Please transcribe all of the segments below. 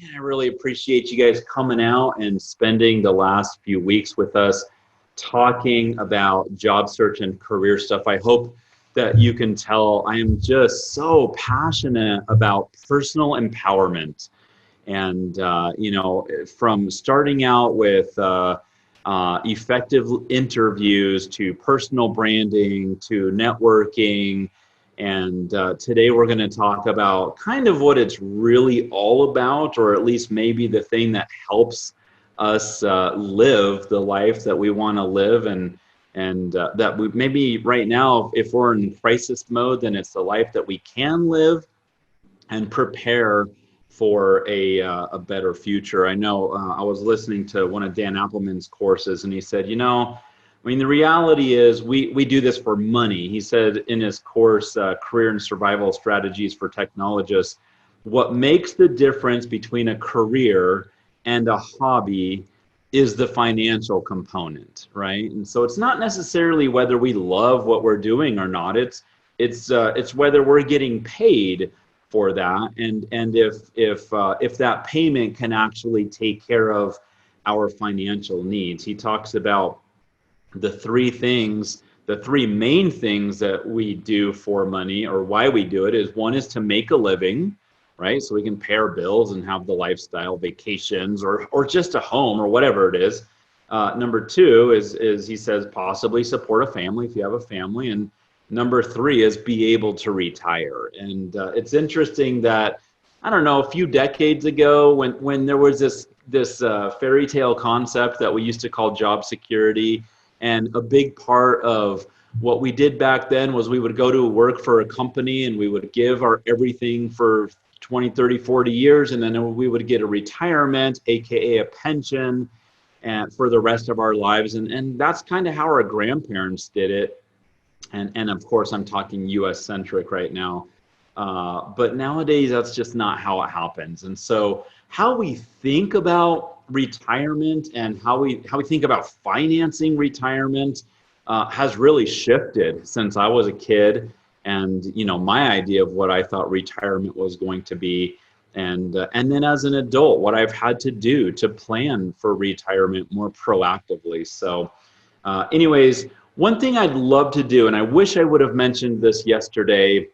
man, I really appreciate you guys coming out and spending the last few weeks with us talking about job search and career stuff. I hope that you can tell I am just so passionate about personal empowerment. And, from starting out with effective interviews to personal branding to networking. And today we're going to talk about kind of what it's really all about, or at least maybe the thing that helps us live the life that we want to live, and that we maybe right now, if we're in crisis mode, then it's the life that we can live and prepare for a better future. I know I was listening to one of Dan Appleman's courses, and he said, the reality is we do this for money. He said in his course, Career and Survival Strategies for Technologists, what makes the difference between a career and a hobby is the financial component, right? And so it's not necessarily whether we love what we're doing or not. It's whether we're getting paid for that, and if that payment can actually take care of our financial needs. He talks about the three main things that we do for money, or why we do it, is one is to make a living, right? So we can pay our bills and have the lifestyle, vacations, or just a home, or whatever it is. Number two is he says possibly support a family if you have a family, and number three is be able to retire. And it's interesting that, I don't know, a few decades ago when there was this fairy tale concept that we used to call job security, and a big part of what we did back then was we would go to work for a company and we would give our everything for 20, 30, 40 years, and then we would get a retirement, aka a pension, and for the rest of our lives. And that's kind of how our grandparents did it. And of course, I'm talking US centric right now. But nowadays, that's just not how it happens. And so how we think about retirement and how we think about financing retirement has really shifted since I was a kid. And, my idea of what I thought retirement was going to be. And then as an adult, what I've had to do to plan for retirement more proactively. So anyways, one thing I'd love to do, and I wish I would have mentioned this yesterday,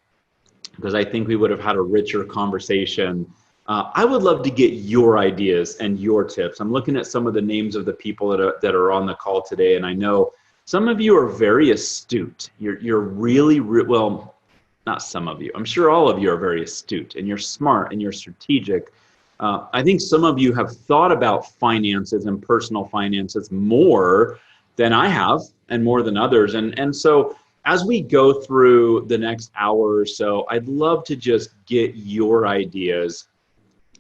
because I think we would have had a richer conversation. I would love to get your ideas and your tips. I'm looking at some of the names of the people that are on the call today, and I know some of you are very astute. You're really, well, not some of you. I'm sure all of you are very astute, and you're smart, and you're strategic. I think some of you have thought about finances and personal finances more than I have, and more than others. And so as we go through the next hour or so, I'd love to just get your ideas.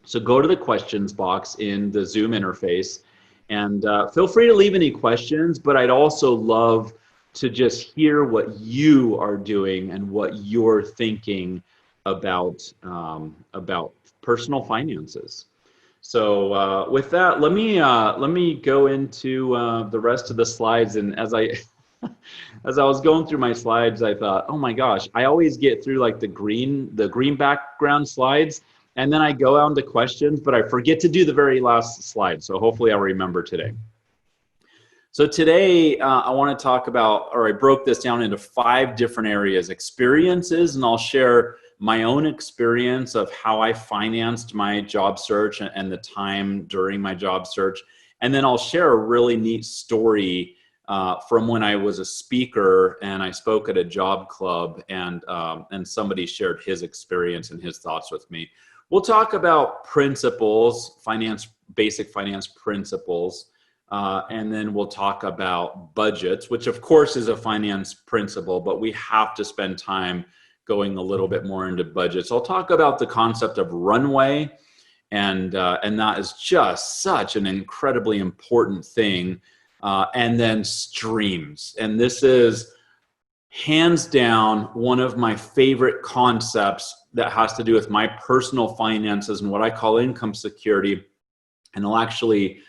So go to the questions box in the Zoom interface, and feel free to leave any questions, but I'd also love to just hear what you are doing and what you're thinking about personal finances. So with that, let me go into the rest of the slides. And as I was going through my slides, I thought, oh my gosh, I always get through like the green background slides, and then I go on to questions, but I forget to do the very last slide. So hopefully I'll remember today. So today I want to talk about, or I broke this down into 5 different areas: experiences, and I'll share my own experience of how I financed my job search and the time during my job search. And then I'll share a really neat story from when I was a speaker and I spoke at a job club, and somebody shared his experience and his thoughts with me. We'll talk about principles, basic finance principles, and then we'll talk about budgets, which of course is a finance principle, but we have to spend time going a little bit more into budgets. I'll talk about the concept of runway, and that is just such an incredibly important thing. And then streams. And this is hands down one of my favorite concepts that has to do with my personal finances and what I call income security. And I'll actually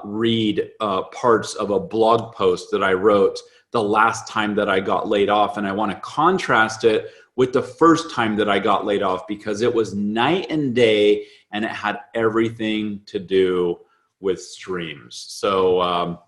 read parts of a blog post that I wrote the last time that I got laid off. And I want to contrast it with the first time that I got laid off, because it was night and day, and it had everything to do with streams. So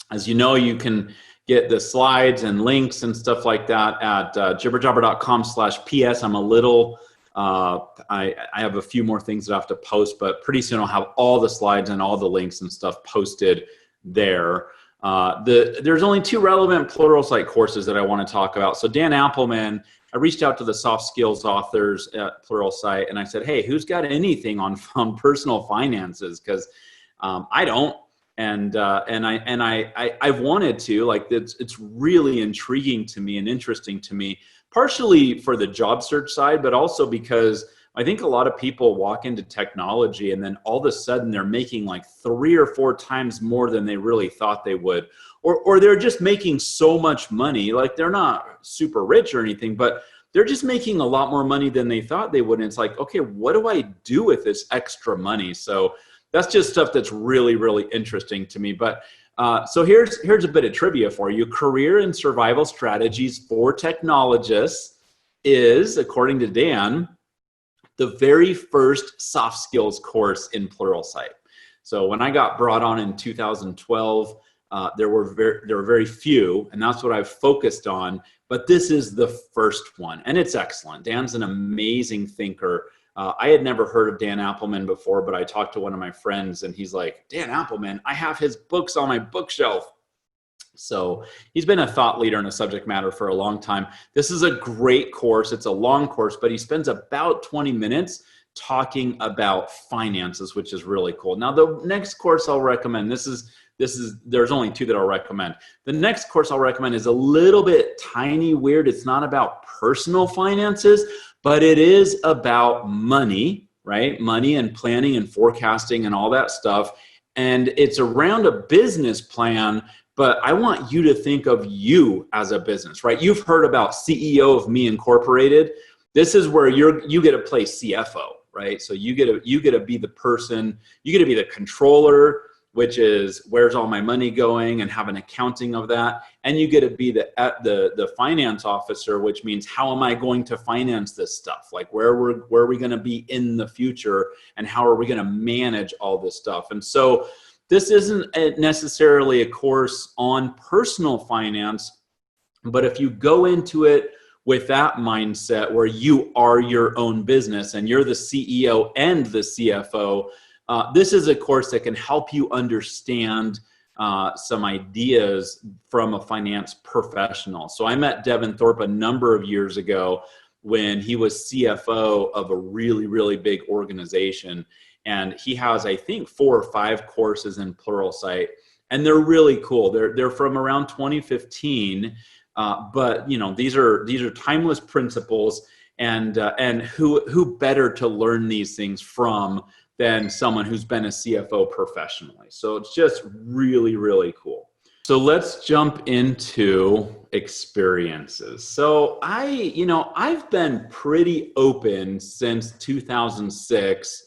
as you know, you can get the slides and links and stuff like that at jibberjobber.com/PS. I'm a little, I have a few more things that I have to post, but pretty soon I'll have all the slides and all the links and stuff posted there. There's only 2 relevant Pluralsight courses that I want to talk about. So Dan Appelman, I reached out to the soft skills authors at Pluralsight, and I said, hey, who's got anything on personal finances? Because I don't. And I've wanted to, like, it's really intriguing to me and interesting to me, partially for the job search side, but also because I think a lot of people walk into technology and then all of a sudden they're making like 3 or 4 times more than they really thought they would, or they're just making so much money. Like, they're not super rich or anything, but they're just making a lot more money than they thought they would. And it's like, okay, what do I do with this extra money? So that's just stuff that's really, really interesting to me. But so here's a bit of trivia for you. Career and survival strategies for technologists is, according to Dan, the very first soft skills course in Pluralsight. So when I got brought on in 2012, there were very few, and that's what I've focused on. But this is the first one, and it's excellent. Dan's an amazing thinker. I had never heard of Dan Appelman before, but I talked to one of my friends, and he's like, Dan Appelman, I have his books on my bookshelf. So he's been a thought leader in a subject matter for a long time. This is a great course. It's a long course, but he spends about 20 minutes talking about finances, which is really cool. Now, the next course I'll recommend, there's only 2 that I'll recommend. The next course I'll recommend is a little bit tiny weird. It's not about personal finances, but it is about money, right? Money and planning and forecasting and all that stuff. And it's around a business plan, but I want you to think of you as a business, right? You've heard about CEO of Me Incorporated. This is where you get to play CFO, right? So you get to be the person, you get to be the controller, which is where's all my money going, and have an accounting of that. And you get to be the finance officer, which means how am I going to finance this stuff? Like where are we going to be in the future, and how are we going to manage all this stuff? And so this isn't necessarily a course on personal finance, but if you go into it with that mindset where you are your own business and you're the CEO and the CFO, this is a course that can help you understand some ideas from a finance professional. So I met Devin Thorpe a number of years ago when he was CFO of a really, really big organization. And he has, I think, 4 or 5 courses in Pluralsight, and they're really cool. They're from around 2015, but you know, these are timeless principles, and who better to learn these things from than someone who's been a CFO professionally. So it's just really, really cool. So let's jump into experiences. So I've been pretty open since 2006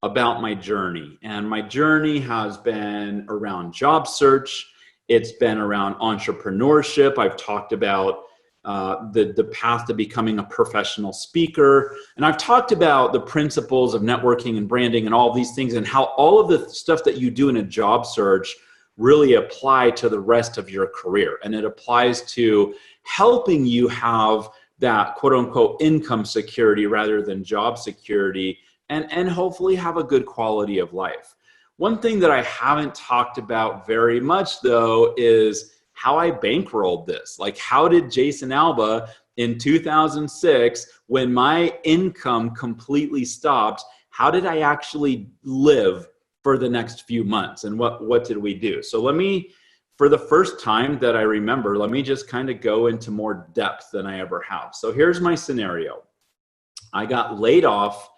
about my journey. And my journey has been around job search. It's been around entrepreneurship. I've talked about the path to becoming a professional speaker. And I've talked about the principles of networking and branding and all of these things, and how all of the stuff that you do in a job search really apply to the rest of your career. And it applies to helping you have that quote unquote income security rather than job security, and hopefully have a good quality of life. One thing that I haven't talked about very much though is how I bankrolled this. Like, how did Jason Alba in 2006, when my income completely stopped, how did I actually live for the next few months, and what did we do? So for the first time that I remember, let me just kind of go into more depth than I ever have. So here's my scenario. I got laid off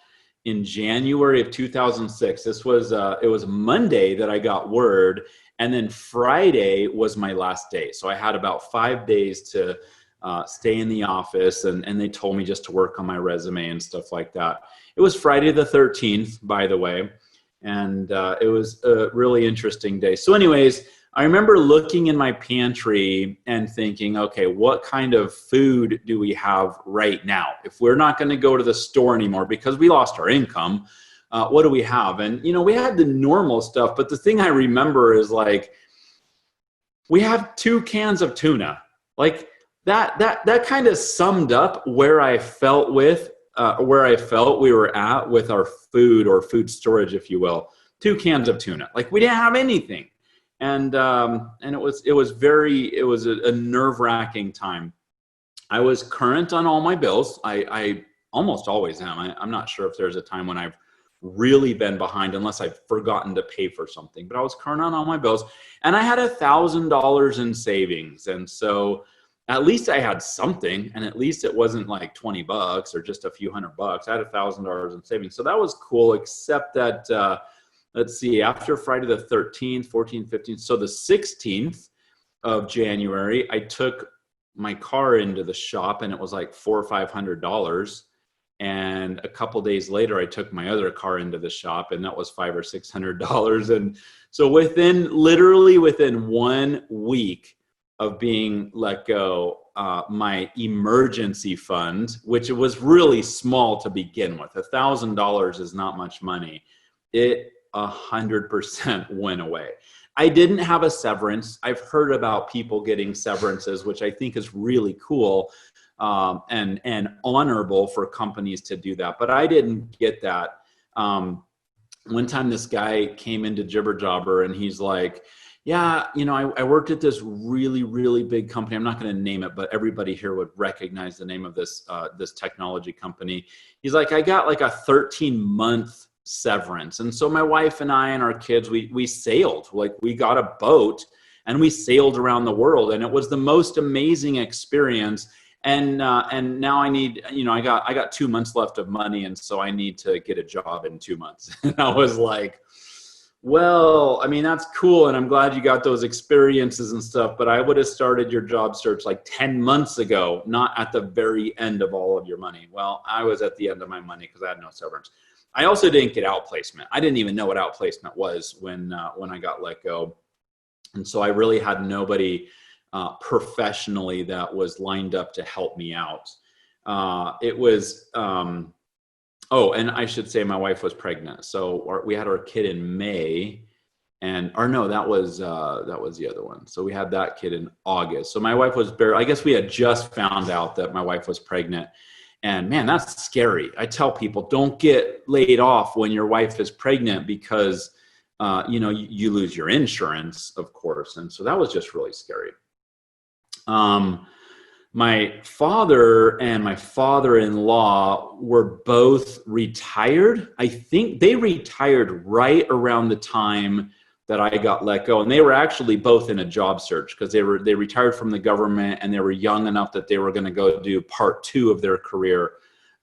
in January of 2006. It was Monday that I got word, and then Friday was my last day. So I had about 5 days to stay in the office, and they told me just to work on my resume and stuff like that. It was Friday the 13th, by the way, and it was a really interesting day. So anyways, I remember looking in my pantry and thinking, okay, what kind of food do we have right now? If we're not going to go to the store anymore because we lost our income, what do we have? And, we had the normal stuff, but the thing I remember is like, we have 2 cans of tuna. Like that kind of summed up where I felt we were at with our food or food storage, if you will. 2 cans of tuna. Like we didn't have anything. And it was a nerve-wracking time. I was current on all my bills. I almost always am. I'm not sure if there's a time when I've really been behind unless I've forgotten to pay for something, but I was current on all my bills, and I had $1,000 in savings. And so at least I had something, and at least it wasn't like $20 or just a few $100. I had $1,000 in savings. So that was cool, except that, let's see, after Friday the 13th, 14th, 15th, so the 16th of January, I took my car into the shop, and it was like $400 or $500. And a couple days later, I took my other car into the shop, and that was $500 or $600. And so literally within 1 week of being let go, my emergency fund, which was really small to begin with, $1,000 is not much money, it 100% went away. I didn't have a severance. I've heard about people getting severances, which I think is really cool. And honorable for companies to do that. But I didn't get that. One time this guy came into Jibber Jobber, and he's like, yeah, I worked at this really, really big company. I'm not going to name it, but everybody here would recognize the name of this technology company. He's like, I got like a 13-month severance. And so my wife and I and our kids, we sailed. Like, we got a boat and we sailed around the world, and it was the most amazing experience. And now I need, I got 2 months left of money, and so I need to get a job in 2 months. And I was like, well, I mean, that's cool, and I'm glad you got those experiences and stuff, but I would have started your job search like 10 months ago, not at the very end of all of your money. Well, I was at the end of my money because I had no severance. I also didn't get outplacement. I didn't even know what outplacement was when I got let go. And so I really had nobody professionally that was lined up to help me out. It was, and I should say my wife was pregnant. So we had our kid in May, that was the other one. So we had that kid in August. So my wife was I guess we had just found out that my wife was pregnant. And man, that's scary. I tell people, don't get laid off when your wife is pregnant because, you lose your insurance, of course. And so that was just really scary. My father and my father-in-law were both retired. I think they retired right around the time that I got let go. And they were actually both in a job search because they retired from the government, and they were young enough that they were going to go do part 2 of their career.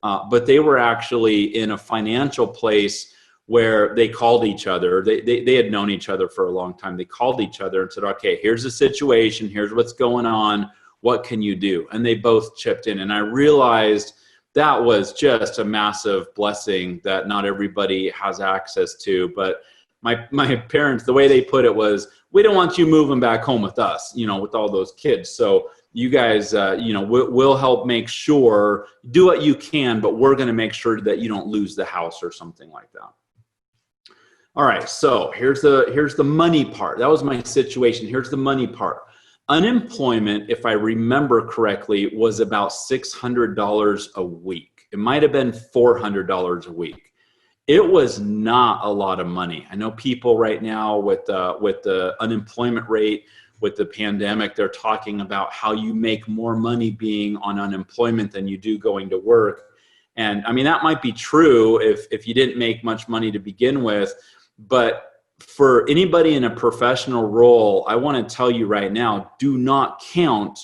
But they were actually in a financial place where they called each other. They had known each other for a long time. They called each other and said, okay, here's the situation. Here's what's going on. What can you do? And they both chipped in. And I realized that was just a massive blessing that not everybody has access to. But my parents, the way they put it was, we don't want you moving back home with us, with all those kids. So you guys, we'll help make sure, do what you can, but we're going to make sure that you don't lose the house or something like that. All right, so here's the money part. That was my situation. Here's the money part. Unemployment, if I remember correctly, was about $600 a week. It might have been $400 a week. It was not a lot of money. I know people right now with the unemployment rate, with the pandemic, they're talking about how you make more money being on unemployment than you do going to work. And I mean, that might be true if you didn't make much money to begin with, but for anybody in a professional role, I want to tell you right now, do not count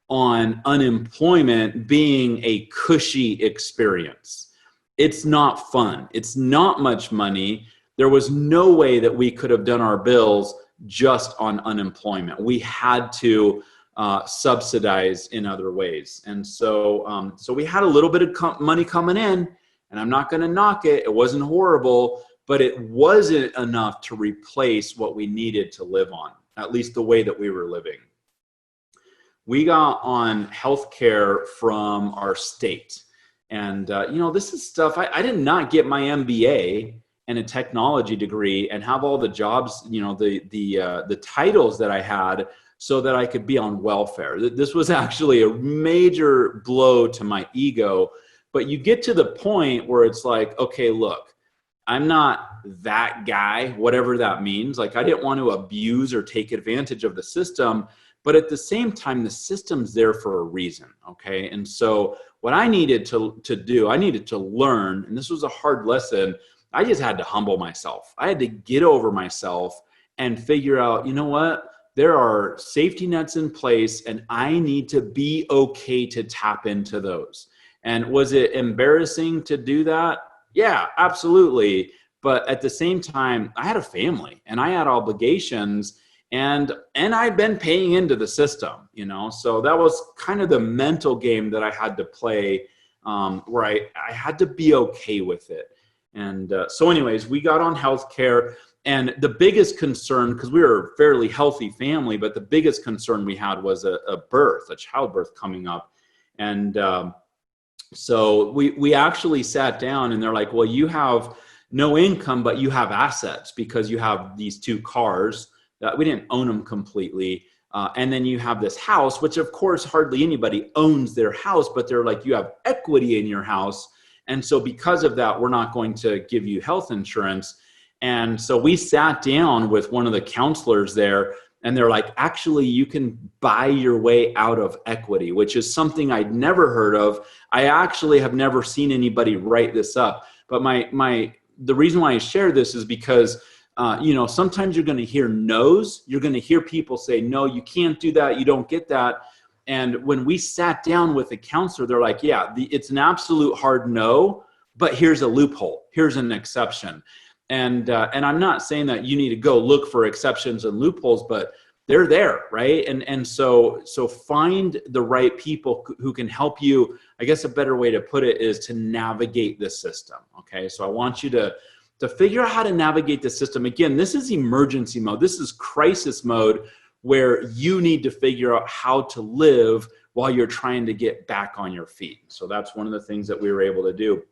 on unemployment being a cushy experience. It's not fun. It's not much money. There was no way that we could have done our bills just on unemployment. We had to subsidize in other ways. And so, so we had a little bit of money coming in, and I'm not going to knock it. It wasn't horrible, but it wasn't enough to replace what we needed to live on. at least the way that we were living. We got on healthcare from our state. And, this is stuff, I did not get my MBA and a technology degree and have all the jobs, the titles that I had so that I could be on welfare. This was actually a major blow to my ego. But you get to the point where it's like, okay, look, I'm not that guy, whatever that means. Like, I didn't want to abuse or take advantage of the system, but at the same time, the system's there for a reason, okay? And so what I needed to do, I needed to learn, and this was a hard lesson, I just had to humble myself. I had to get over myself and figure out, you know what? There are safety nets in place, and I need to be okay to tap into those. And was it embarrassing to do that? Yeah, absolutely. But at the same time, I had a family and I had obligations, and I'd been paying into the system, so that was kind of the mental game that I had to play, where I had to be okay with it. And so anyways, we got on healthcare, and the biggest concern, because we were a fairly healthy family, but the biggest concern we had was a childbirth coming up. And so we actually sat down, and they're like, well, you have no income, but you have assets because you have these 2 cars that we didn't own them completely. And then you have this house, which of course hardly anybody owns their house, but they're like, you have equity in your house. And so because of that, we're not going to give you health insurance. And so we sat down with one of the counselors there, and they're like, actually, you can buy your way out of equity, which is something I'd never heard of. I actually have never seen anybody write this up. But the reason why I share this is because sometimes you're going to hear no's. You're going to hear people say, no, you can't do that. You don't get that. And when we sat down with the counselor, they're like, yeah, it's an absolute hard no, but here's a loophole. Here's an exception. And I'm not saying that you need to go look for exceptions and loopholes, but they're there, right? And so find the right people who can help you. I guess a better way to put it is to navigate the system. Okay, so I want you to figure out how to navigate the system. Again, this is emergency mode. This is crisis mode, where you need to figure out how to live while you're trying to get back on your feet. So that's one of the things that we were able to do.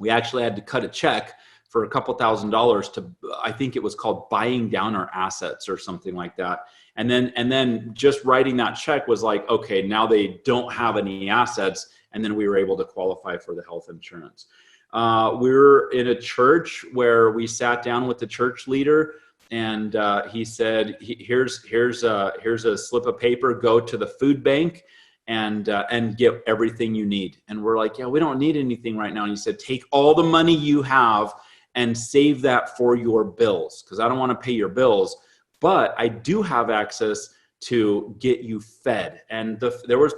We actually had to cut a check for a couple $1,000s to, I think it was called buying down our assets or something like that. And then just writing that check was like, okay, now they don't have any assets. And then we were able to qualify for the health insurance. We were in a church where we sat down with the church leader, and he said, here's a slip of paper, go to the food bank and get everything you need. And we're like, yeah, we don't need anything right now. And he said, take all the money you have and save that for your bills, because I don't want to pay your bills, but I do have access to get you fed. And there was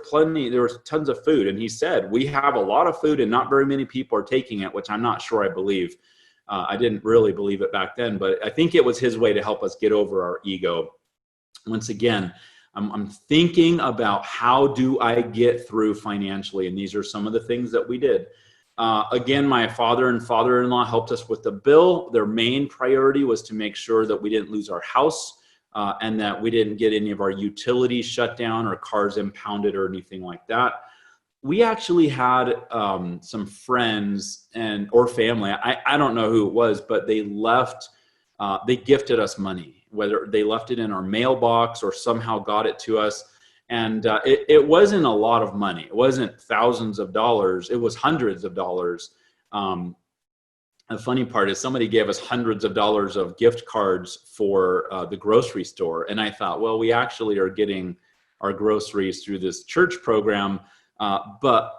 tons of food. And he said, we have a lot of food and not very many people are taking it, which I'm not sure I believe. I didn't really believe it back then, but I think it was his way to help us get over our ego. Once again, I'm thinking about how do I get through financially? And these are some of the things that we did. Again, my father and father-in-law helped us with the bill. Their main priority was to make sure that we didn't lose our house and that we didn't get any of our utilities shut down or cars impounded or anything like that. We actually had some friends or family. I don't know who it was, but they gifted us money, whether they left it in our mailbox or somehow got it to us. And it wasn't a lot of money. It wasn't thousands of dollars. It was hundreds of dollars. The funny part is somebody gave us hundreds of dollars of gift cards for the grocery store. And I thought, well, we actually are getting our groceries through this church program. But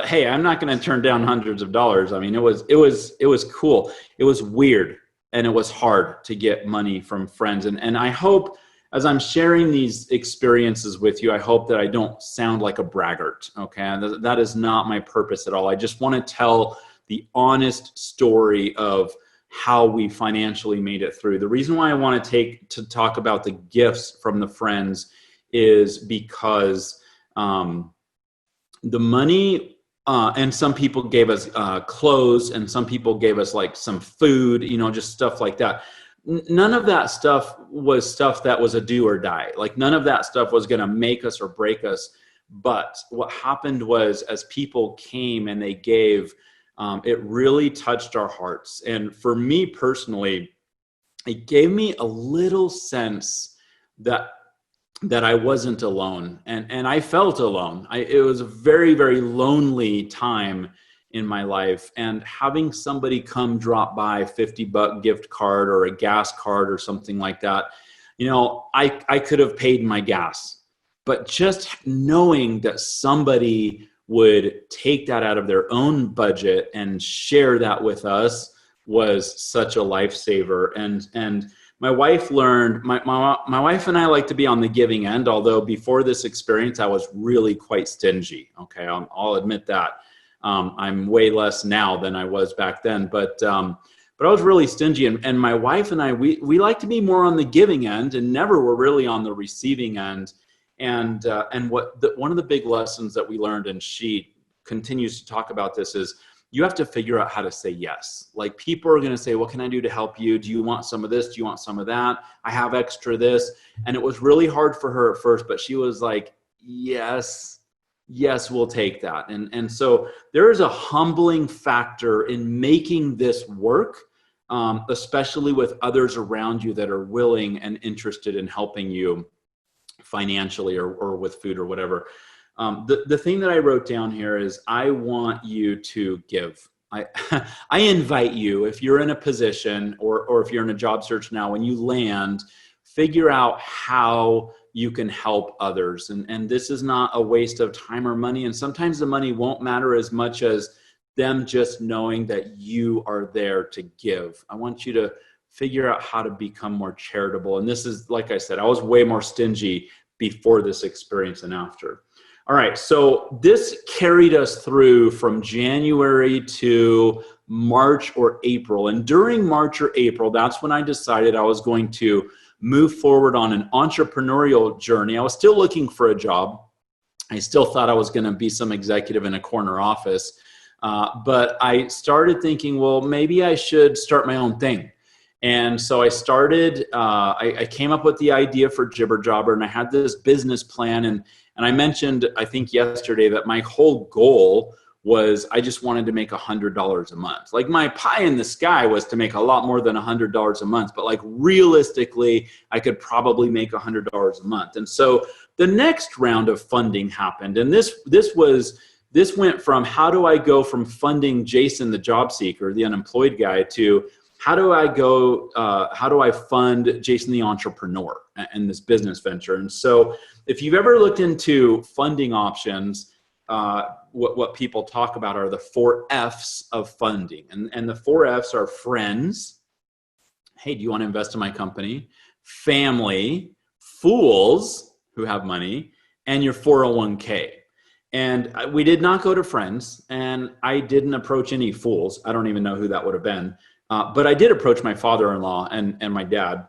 hey, I'm not going to turn down hundreds of dollars. I mean, it was cool. It was weird. And it was hard to get money from friends. And I hope, as I'm sharing these experiences with you, I hope that I don't sound like a braggart, okay? That is not my purpose at all. I just want to tell the honest story of how we financially made it through. The reason why I want to talk about the gifts from the friends is because the money, and some people gave us clothes, and some people gave us like some food, just stuff like that. none of that stuff was stuff that was a do or die. Like none of that stuff was going to make us or break us. But what happened was, as people came and they gave, it really touched our hearts. And for me personally, it gave me a little sense that I wasn't alone, and I felt alone. It was a very, very lonely time in my life, and having somebody come drop by $50 gift card or a gas card or something like that, I could have paid my gas, but just knowing that somebody would take that out of their own budget and share that with us was such a lifesaver. And my wife learned, my wife and I like to be on the giving end, although before this experience, I was really quite stingy. Okay, I'll admit that. I'm way less now than I was back then, but I was really stingy. And my wife and I, we like to be more on the giving end and never were really on the receiving end. And one of the big lessons that we learned, and she continues to talk about this, is you have to figure out how to say yes. Like people are going to say, what can I do to help you? Do you want some of this? Do you want some of that? I have extra this. And it was really hard for her at first, but she was like, yes, we'll take that. And so there is a humbling factor in making this work, especially with others around you that are willing and interested in helping you financially or with food or whatever. The thing that I wrote down here is I want you to give. I invite you, if you're in a position or if you're in a job search now, when you land, figure out how you can help others. And this is not a waste of time or money. And sometimes the money won't matter as much as them just knowing that you are there to give. I want you to figure out how to become more charitable. And this is, like I said, I was way more stingy before this experience and after. All right, so this carried us through from January to March or April. And during March or April, that's when I decided I was going to move forward on an entrepreneurial journey. I was still looking for a job. I still thought I was going to be some executive in a corner office. But I started thinking, well, maybe I should start my own thing. And so I started, I came up with the idea for Jibber Jobber, and I had this business plan. And I mentioned, I think yesterday, that my whole goal was I just wanted to make $100 a month. Like my pie in the sky was to make a lot more than $100 a month, but like realistically, I could probably make $100 a month. And so the next round of funding happened. And this went from how do I go from funding Jason, the job seeker, the unemployed guy, to how do I fund Jason, the entrepreneur, and this business venture? And so if you've ever looked into funding options, what people talk about are the 4 F's of funding. And the 4 F's are friends. Hey, do you want to invest in my company? Family, fools who have money, and your 401k. And we did not go to friends, and I didn't approach any fools. I don't even know who that would have been. But I did approach my father-in-law and my dad,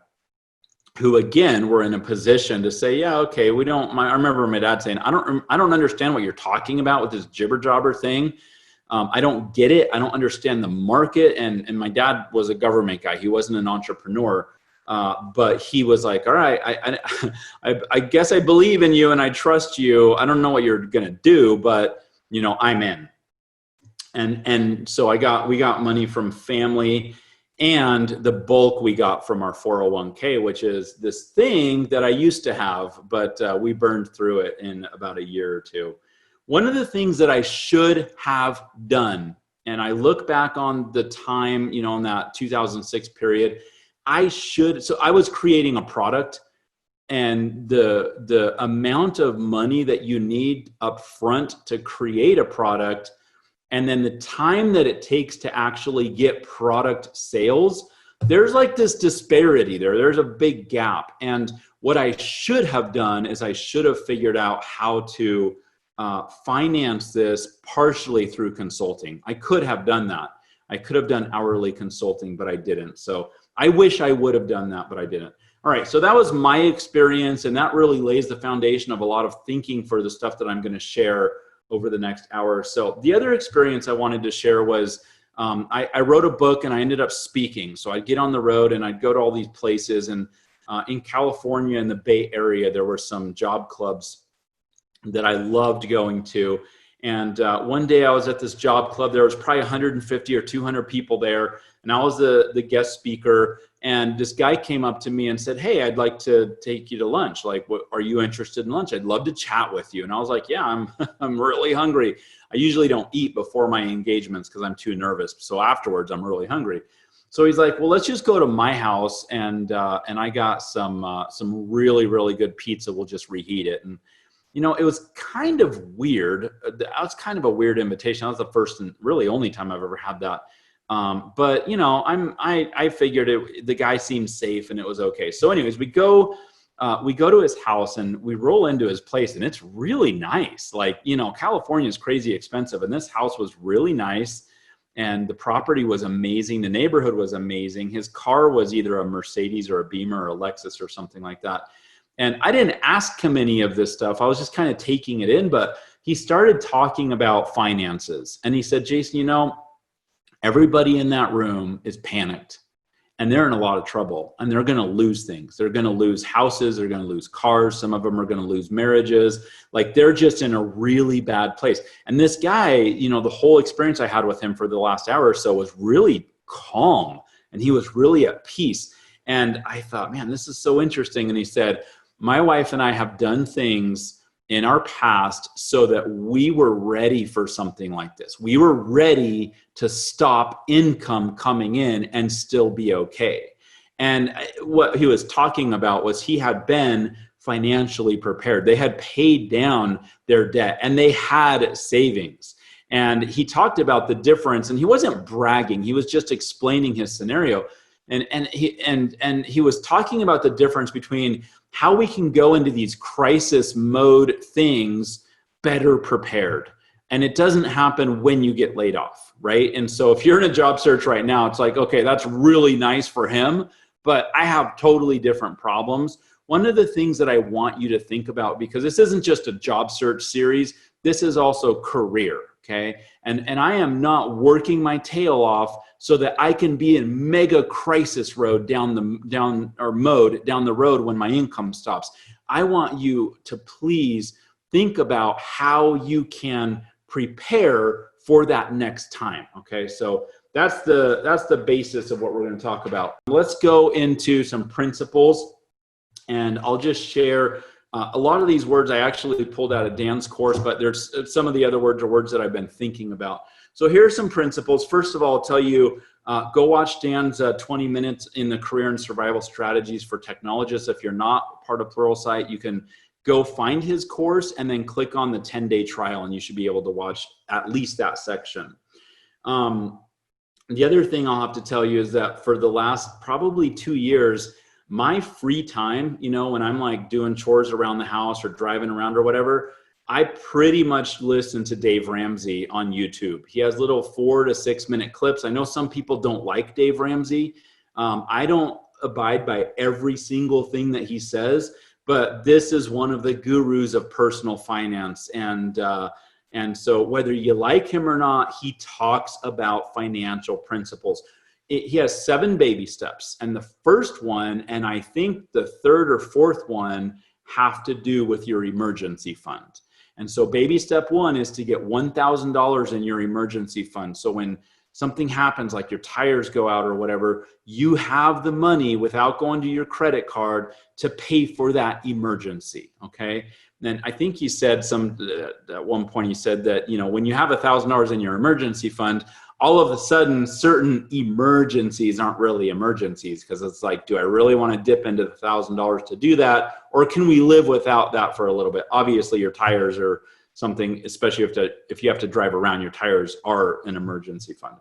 who again were in a position to say, yeah, okay, I remember my dad saying, I don't understand what you're talking about with this Jibber Jobber thing. I don't get it. I don't understand the market. And my dad was a government guy. He wasn't an entrepreneur. But he was like, all right, I guess I believe in you and I trust you. I don't know what you're going to do, but I'm in. And so we got money from family, and the bulk we got from our 401k, which is this thing that I used to have, but we burned through it in about a year or two. One of the things that I should have done, and I look back on the time, in that 2006 period, so I was creating a product, and the amount of money that you need up front to create a product, and then the time that it takes to actually get product sales, there's like this disparity there. There's a big gap. And what I should have done is I should have figured out how to finance this partially through consulting. I could have done that. I could have done hourly consulting, but I didn't. So I wish I would have done that, but I didn't. All right, so that was my experience, and that really lays the foundation of a lot of thinking for the stuff that I'm going to share over the next hour or so. The other experience I wanted to share was I wrote a book and I ended up speaking. So I'd get on the road and I'd go to all these places. And in California, in the Bay Area, there were some job clubs that I loved going to. And one day I was at this job club. There was probably 150 or 200 people there. And I was the guest speaker. And this guy came up to me and said, "Hey, I'd like to take you to lunch. Like, what, are you interested in lunch? I'd love to chat with you." And I was like, "Yeah, I'm really hungry. I usually don't eat before my engagements because I'm too nervous. So afterwards, I'm really hungry." So he's like, "Well, let's just go to my house and I got some really, really good pizza. We'll just reheat it." And it was kind of weird. That was kind of a weird invitation. That was the first and really only time I've ever had that. But I figured the guy seemed safe and it was okay. So anyways, we go to his house and we roll into his place and it's really nice. Like, California is crazy expensive and this house was really nice and the property was amazing. The neighborhood was amazing. His car was either a Mercedes or a Beamer or a Lexus or something like that. And I didn't ask him any of this stuff. I was just kind of taking it in, but he started talking about finances and he said, "Jason, everybody in that room is panicked and they're in a lot of trouble and they're going to lose things. They're going to lose houses. They're going to lose cars. Some of them are going to lose marriages. Like they're just in a really bad place." And this guy, the whole experience I had with him for the last hour or so was really calm and he was really at peace. And I thought, man, this is so interesting. And he said, "My wife and I have done things in our past so that we were ready for something like this. We were ready to stop income coming in and still be okay." And what he was talking about was he had been financially prepared. They had paid down their debt and they had savings. And he talked about the difference and he wasn't bragging. He was just explaining his scenario. And he was talking about the difference between how we can go into these crisis mode things better prepared. And it doesn't happen when you get laid off, right? And so if you're in a job search right now, it's like, okay, that's really nice for him, but I have totally different problems. One of the things that I want you to think about, because this isn't just a job search series, this is also career, okay? And I am not working my tail off so that I can be in mega crisis mode down the road when my income stops. I want you to please think about how you can prepare for that next time. Okay, so that's the basis of what we're going to talk about. Let's go into some principles, and I'll just share a lot of these words I actually pulled out of Dan's course, but there's some of the other words are words that I've been thinking about. So here are some principles. First of all, I'll tell you, go watch Dan's 20 minutes in the career and survival strategies for technologists. If you're not part of Pluralsight, you can go find his course and then click on the 10-day trial and you should be able to watch at least that section. The other thing I'll have to tell you is that for the last probably 2 years, my free time, when I'm like doing chores around the house or driving around or whatever, I pretty much listen to Dave Ramsey on YouTube. He has little 4 to 6 minute clips. I know some people don't like Dave Ramsey. I don't abide by every single thing that he says, but this is one of the gurus of personal finance. And so whether you like him or not, he talks about financial principles. He has 7 baby steps. And the first one, and I think the third or fourth one, have to do with your emergency fund. And so baby step 1 is to get $1,000 in your emergency fund. So when something happens, like your tires go out or whatever, you have the money without going to your credit card to pay for that emergency, okay? And I think he said at one point, he said that, when you have $1,000 in your emergency fund, all of a sudden certain emergencies aren't really emergencies, because it's like, do I really want to dip into the $1,000 to do that? Or can we live without that for a little bit? Obviously your tires are something, especially if you have to drive around, your tires are an emergency fund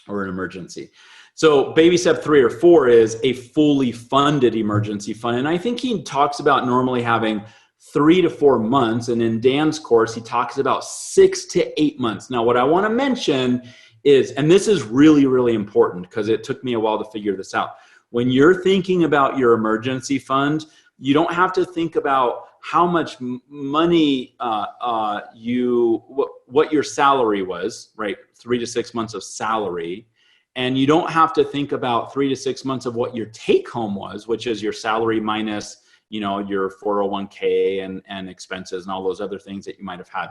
or an emergency. So baby step 3 or 4 is a fully funded emergency fund. And I think he talks about normally having 3 to 4 months. And in Dan's course, he talks about 6 to 8 months. Now, what I want to mention is, and this is really, really important because it took me a while to figure this out. When you're thinking about your emergency fund, you don't have to think about how much money what your salary was, right? 3 to 6 months of salary. And you don't have to think about 3 to 6 months of what your take home was, which is your salary minus, your 401k and expenses and all those other things that you might have had.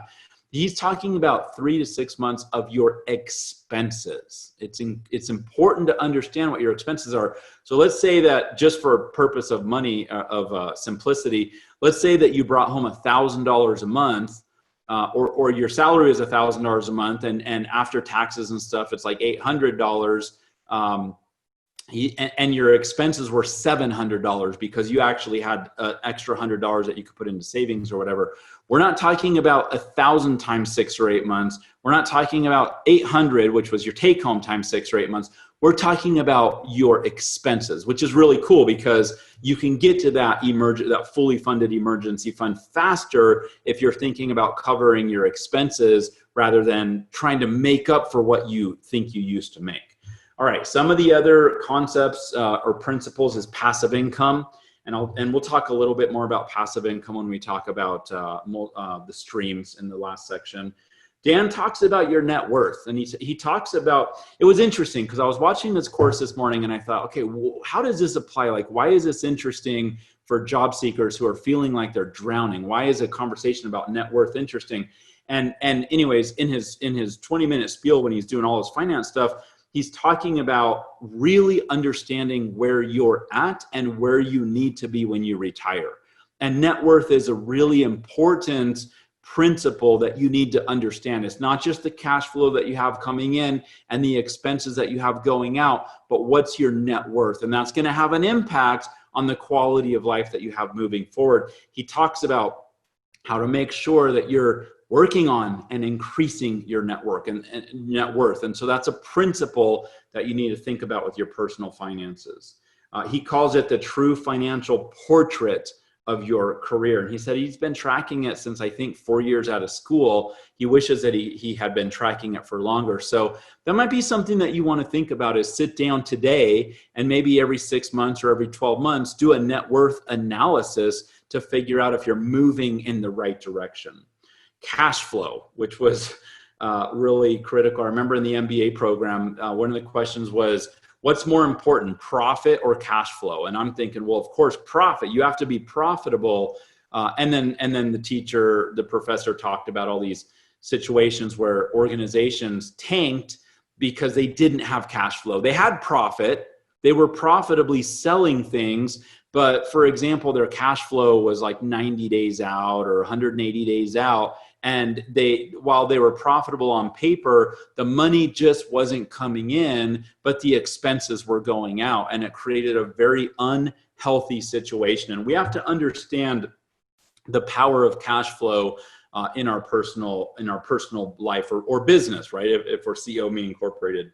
He's talking about 3 to 6 months of your expenses. It's important to understand what your expenses are. So let's say that, just for purpose of money, simplicity, let's say that you brought home $1,000 a month, or your salary is $1,000 a month, and after taxes and stuff, it's like $800. And your expenses were $700 because you actually had an extra $100 that you could put into savings or whatever. We're not talking about 1,000 times 6 or 8 months. We're not talking about 800, which was your take home, times 6 or 8 months. We're talking about your expenses, which is really cool because you can get to that fully funded emergency fund faster if you're thinking about covering your expenses rather than trying to make up for what you think you used to make. All right, some of the other concepts or principles is passive income, and we'll talk a little bit more about passive income when we talk about the streams in the last section. Dan talks about your net worth, and he talks about, it was interesting because I was watching this course this morning and I thought, okay, well, how does this apply? Like, why is this interesting for job seekers who are feeling like they're drowning? Why is a conversation about net worth interesting? And anyways, in his 20-minute spiel when he's doing all his finance stuff, he's talking about really understanding where you're at and where you need to be when you retire. And net worth is a really important principle that you need to understand. It's not just the cash flow that you have coming in and the expenses that you have going out, but what's your net worth? And that's going to have an impact on the quality of life that you have moving forward. He talks about how to make sure that you're working on and increasing your network and net worth. And so that's a principle that you need to think about with your personal finances. He calls it the true financial portrait of your career. And he said he's been tracking it since, I think, 4 years out of school. He wishes that he had been tracking it for longer. So that might be something that you want to think about, is sit down today and maybe every 6 months or every 12 months, do a net worth analysis to figure out if you're moving in the right direction. Cash flow, which was really critical. I remember in the MBA program, one of the questions was, what's more important, profit or cash flow? And I'm thinking, well, of course, profit. You have to be profitable. And then the professor talked about all these situations where organizations tanked because they didn't have cash flow. They had profit. They were profitably selling things. But for example, their cash flow was like 90 days out or 180 days out. And while they were profitable on paper, the money just wasn't coming in, but the expenses were going out, and it created a very unhealthy situation. And we have to understand the power of cash flow in our personal life or business, right? If we're CO Me Incorporated.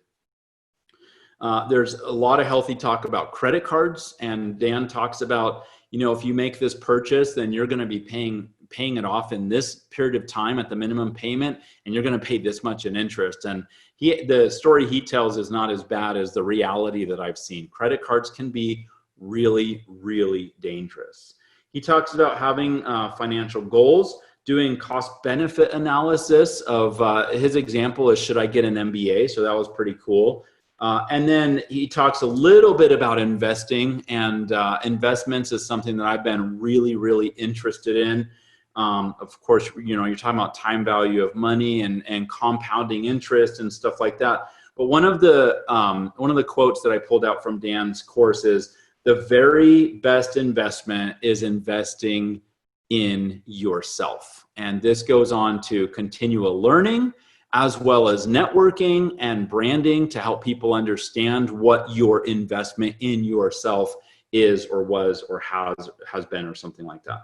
There's a lot of healthy talk about credit cards, and Dan talks about, if you make this purchase, then you're going to be paying it off in this period of time at the minimum payment, and you're going to pay this much in interest. And the story he tells is not as bad as the reality that I've seen. Credit cards can be really, really dangerous. He talks about having financial goals, doing cost-benefit analysis of his example is, should I get an MBA? So that was pretty cool. And then he talks a little bit about investing, and investments is something that I've been really, really interested in. Of course, you're talking about time value of money and compounding interest and stuff like that. But one of the quotes that I pulled out from Dan's course is, the very best investment is investing in yourself. And this goes on to continual learning, as well as networking and branding to help people understand what your investment in yourself is or was or has been or something like that.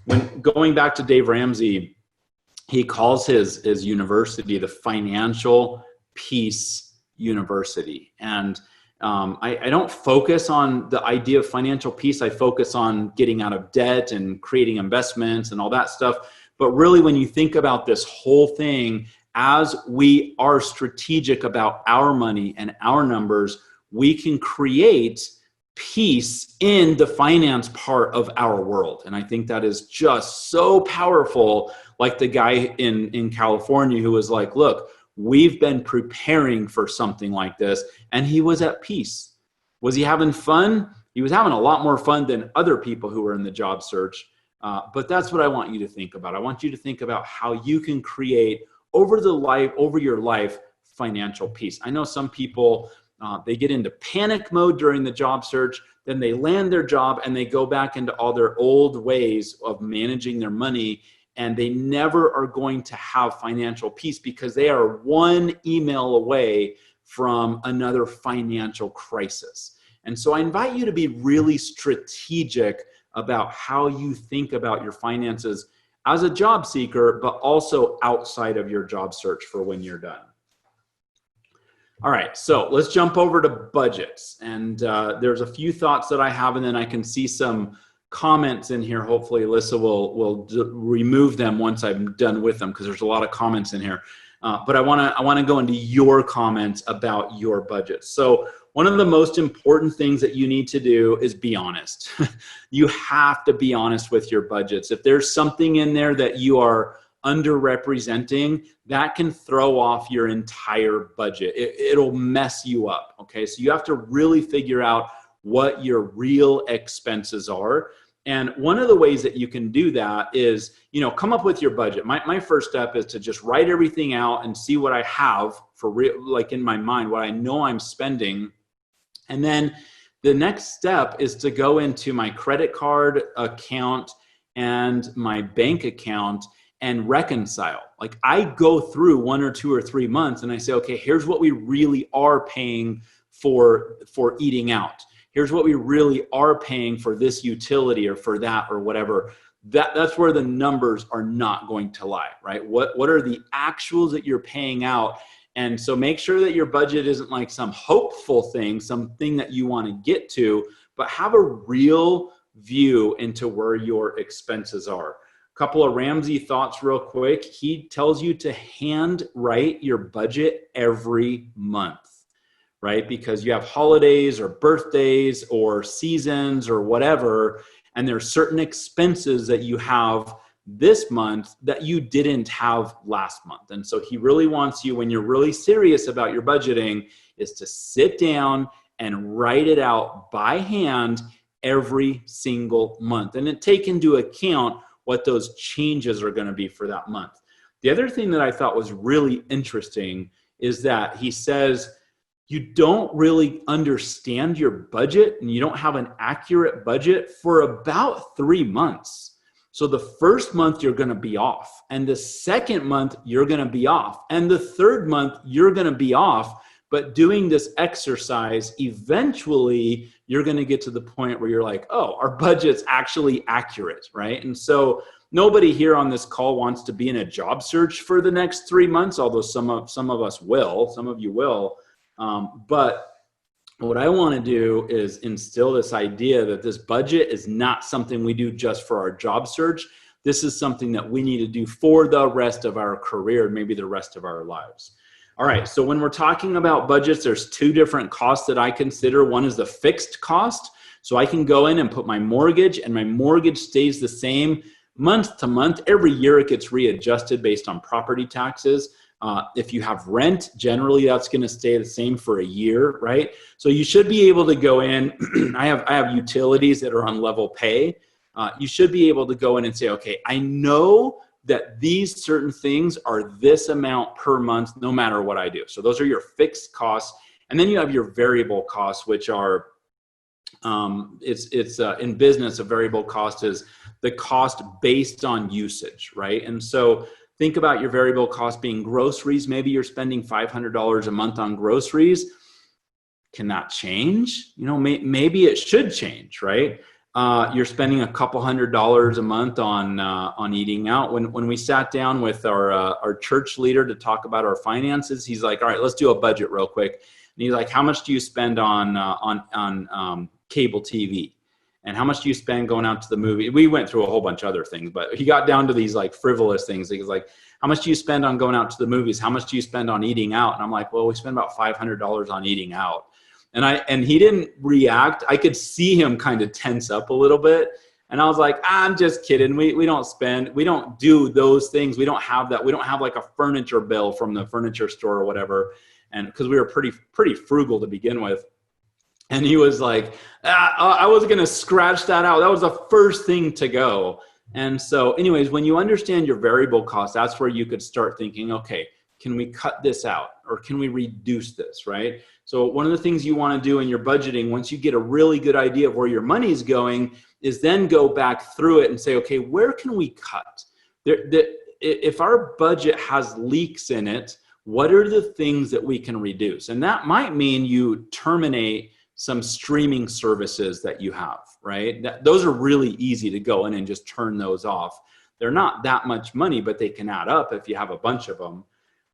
When going back to Dave Ramsey, he calls his university the Financial Peace University. And I don't focus on the idea of financial peace. I focus on getting out of debt and creating investments and all that stuff. But really, when you think about this whole thing, as we are strategic about our money and our numbers, we can create peace in the finance part of our world. And I think that is just so powerful. Like the guy in California who was like, look, we've been preparing for something like this. And he was at peace. Was he having fun? He was having a lot more fun than other people who were in the job search. But that's what I want you to think about. I want you to think about how you can create over your life, financial peace. I know some people, they get into panic mode during the job search, then they land their job and they go back into all their old ways of managing their money, and they never are going to have financial peace because they are one email away from another financial crisis. And so I invite you to be really strategic about how you think about your finances as a job seeker, but also outside of your job search for when you're done. All right, so let's jump over to budgets. And there's a few thoughts that I have, and then I can see some comments in here. Hopefully Alyssa will remove them once I'm done with them, because there's a lot of comments in here. But I wanna go into your comments about your budget. So one of the most important things that you need to do is be honest. You have to be honest with your budgets. If there's something in there that you are underrepresenting, that can throw off your entire budget. It'll mess you up, okay? So you have to really figure out what your real expenses are. And one of the ways that you can do that is, come up with your budget. My first step is to just write everything out and see what I have for real, like in my mind, what I know I'm spending. And then the next step is to go into my credit card account and my bank account and reconcile. Like I go through 1 or 2 or 3 months and I say, okay, here's what we really are paying for eating out. Here's what we really are paying for this utility or for that or whatever. That's where the numbers are not going to lie, right? What are the actuals that you're paying out? And so make sure that your budget isn't like some hopeful thing, something that you want to get to, but have a real view into where your expenses are. A couple of Ramsey thoughts real quick. He tells you to hand write your budget every month, right? Because you have holidays or birthdays or seasons or whatever, and there's certain expenses that you have this month that you didn't have last month. And so he really wants you, when you're really serious about your budgeting, is to sit down and write it out by hand every single month, and then take into account what those changes are going to be for that month. The other thing that I thought was really interesting is that he says you don't really understand your budget and you don't have an accurate budget for about 3 months. So the first month you're going to be off, and the second month you're going to be off, and the third month you're going to be off. But doing this exercise, eventually you're going to get to the point where you're like, oh, our budget's actually accurate, right? And so nobody here on this call wants to be in a job search for the next 3 months, although some of us will, some of you will. But what I want to do is instill this idea that this budget is not something we do just for our job search. This is something that we need to do for the rest of our career, maybe the rest of our lives. All right, so when we're talking about budgets, there's 2 different costs that I consider. One is the fixed cost. So I can go in and put my mortgage, and my mortgage stays the same month to month. Every year it gets readjusted based on property taxes. If you have rent, generally that's going to stay the same for a year, right? So you should be able to go in. I have utilities that are on level pay. You should be able to go in and say, okay, I know that these certain things are this amount per month, no matter what I do. So those are your fixed costs. And then you have your variable costs, which are, in business, a variable cost is the cost based on usage, right? And so think about your variable cost being groceries. Maybe you're spending $500 a month on groceries. Can that change? Maybe it should change, right? You're spending a couple $100s a month on eating out. When we sat down with our church leader to talk about our finances, he's like, all right, let's do a budget real quick. And he's like, how much do you spend on cable TV? And how much do you spend going out to the movie? We went through a whole bunch of other things, but he got down to these like frivolous things. He was like, how much do you spend on going out to the movies? How much do you spend on eating out? And I'm like, well, we spend about $500 on eating out. And he didn't react. I could see him kind of tense up a little bit. And I was like, I'm just kidding. We don't do those things. We don't have that. We don't have like a furniture bill from the furniture store or whatever. And because we were pretty frugal to begin with. And he was like, I was going to scratch that out. That was the first thing to go. And so anyways, when you understand your variable costs, that's where you could start thinking, okay, can we cut this out or can we reduce this, right? So one of the things you want to do in your budgeting, once you get a really good idea of where your money is going, is then go back through it and say, okay, where can we cut? If our budget has leaks in it, what are the things that we can reduce? And that might mean you terminate some streaming services that you have, right? Those are really easy to go in and just turn those off. They're not that much money, but they can add up if you have a bunch of them.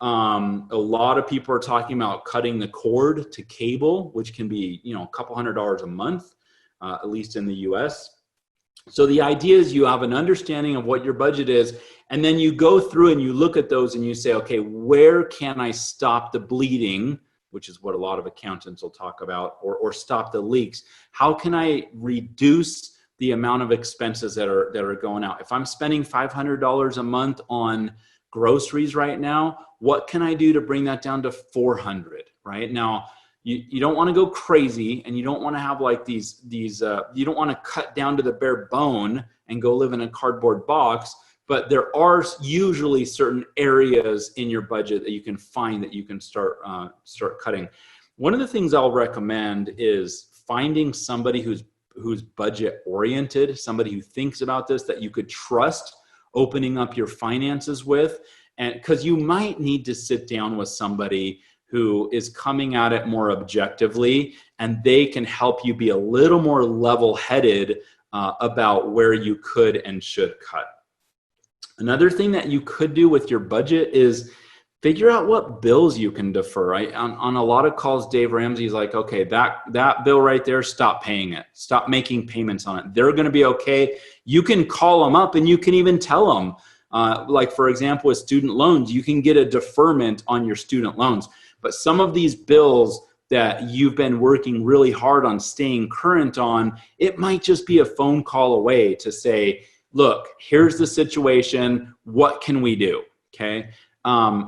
A lot of people are talking about cutting the cord to cable, which can be, a couple $100s a month, at least in the US. So the idea is you have an understanding of what your budget is, and then you go through and you look at those and you say, okay, where can I stop the bleeding? Which is what a lot of accountants will talk about, or stop the leaks. How can I reduce the amount of expenses that are going out? If I'm spending $500 a month on groceries right now, what can I do to bring that down to 400, right? Now, you don't want to go crazy, and you don't want to have like these you don't want to cut down to the bare bone and go live in a cardboard box. But there are usually certain areas in your budget that you can find that you can start cutting. One of the things I'll recommend is finding somebody who's budget oriented, somebody who thinks about this, that you could trust opening up your finances with. And because you might need to sit down with somebody who is coming at it more objectively, and they can help you be a little more level-headed about where you could and should cut. Another thing that you could do with your budget is figure out what bills you can defer. On a lot of calls, Dave Ramsey's like, okay, that bill right there, stop paying it. Stop making payments on it. They're going to be okay. You can call them up and you can even tell them, like for example, with student loans, you can get a deferment on your student loans. But some of these bills that you've been working really hard on staying current on, it might just be a phone call away to say, look, here's the situation. What can we do? Okay.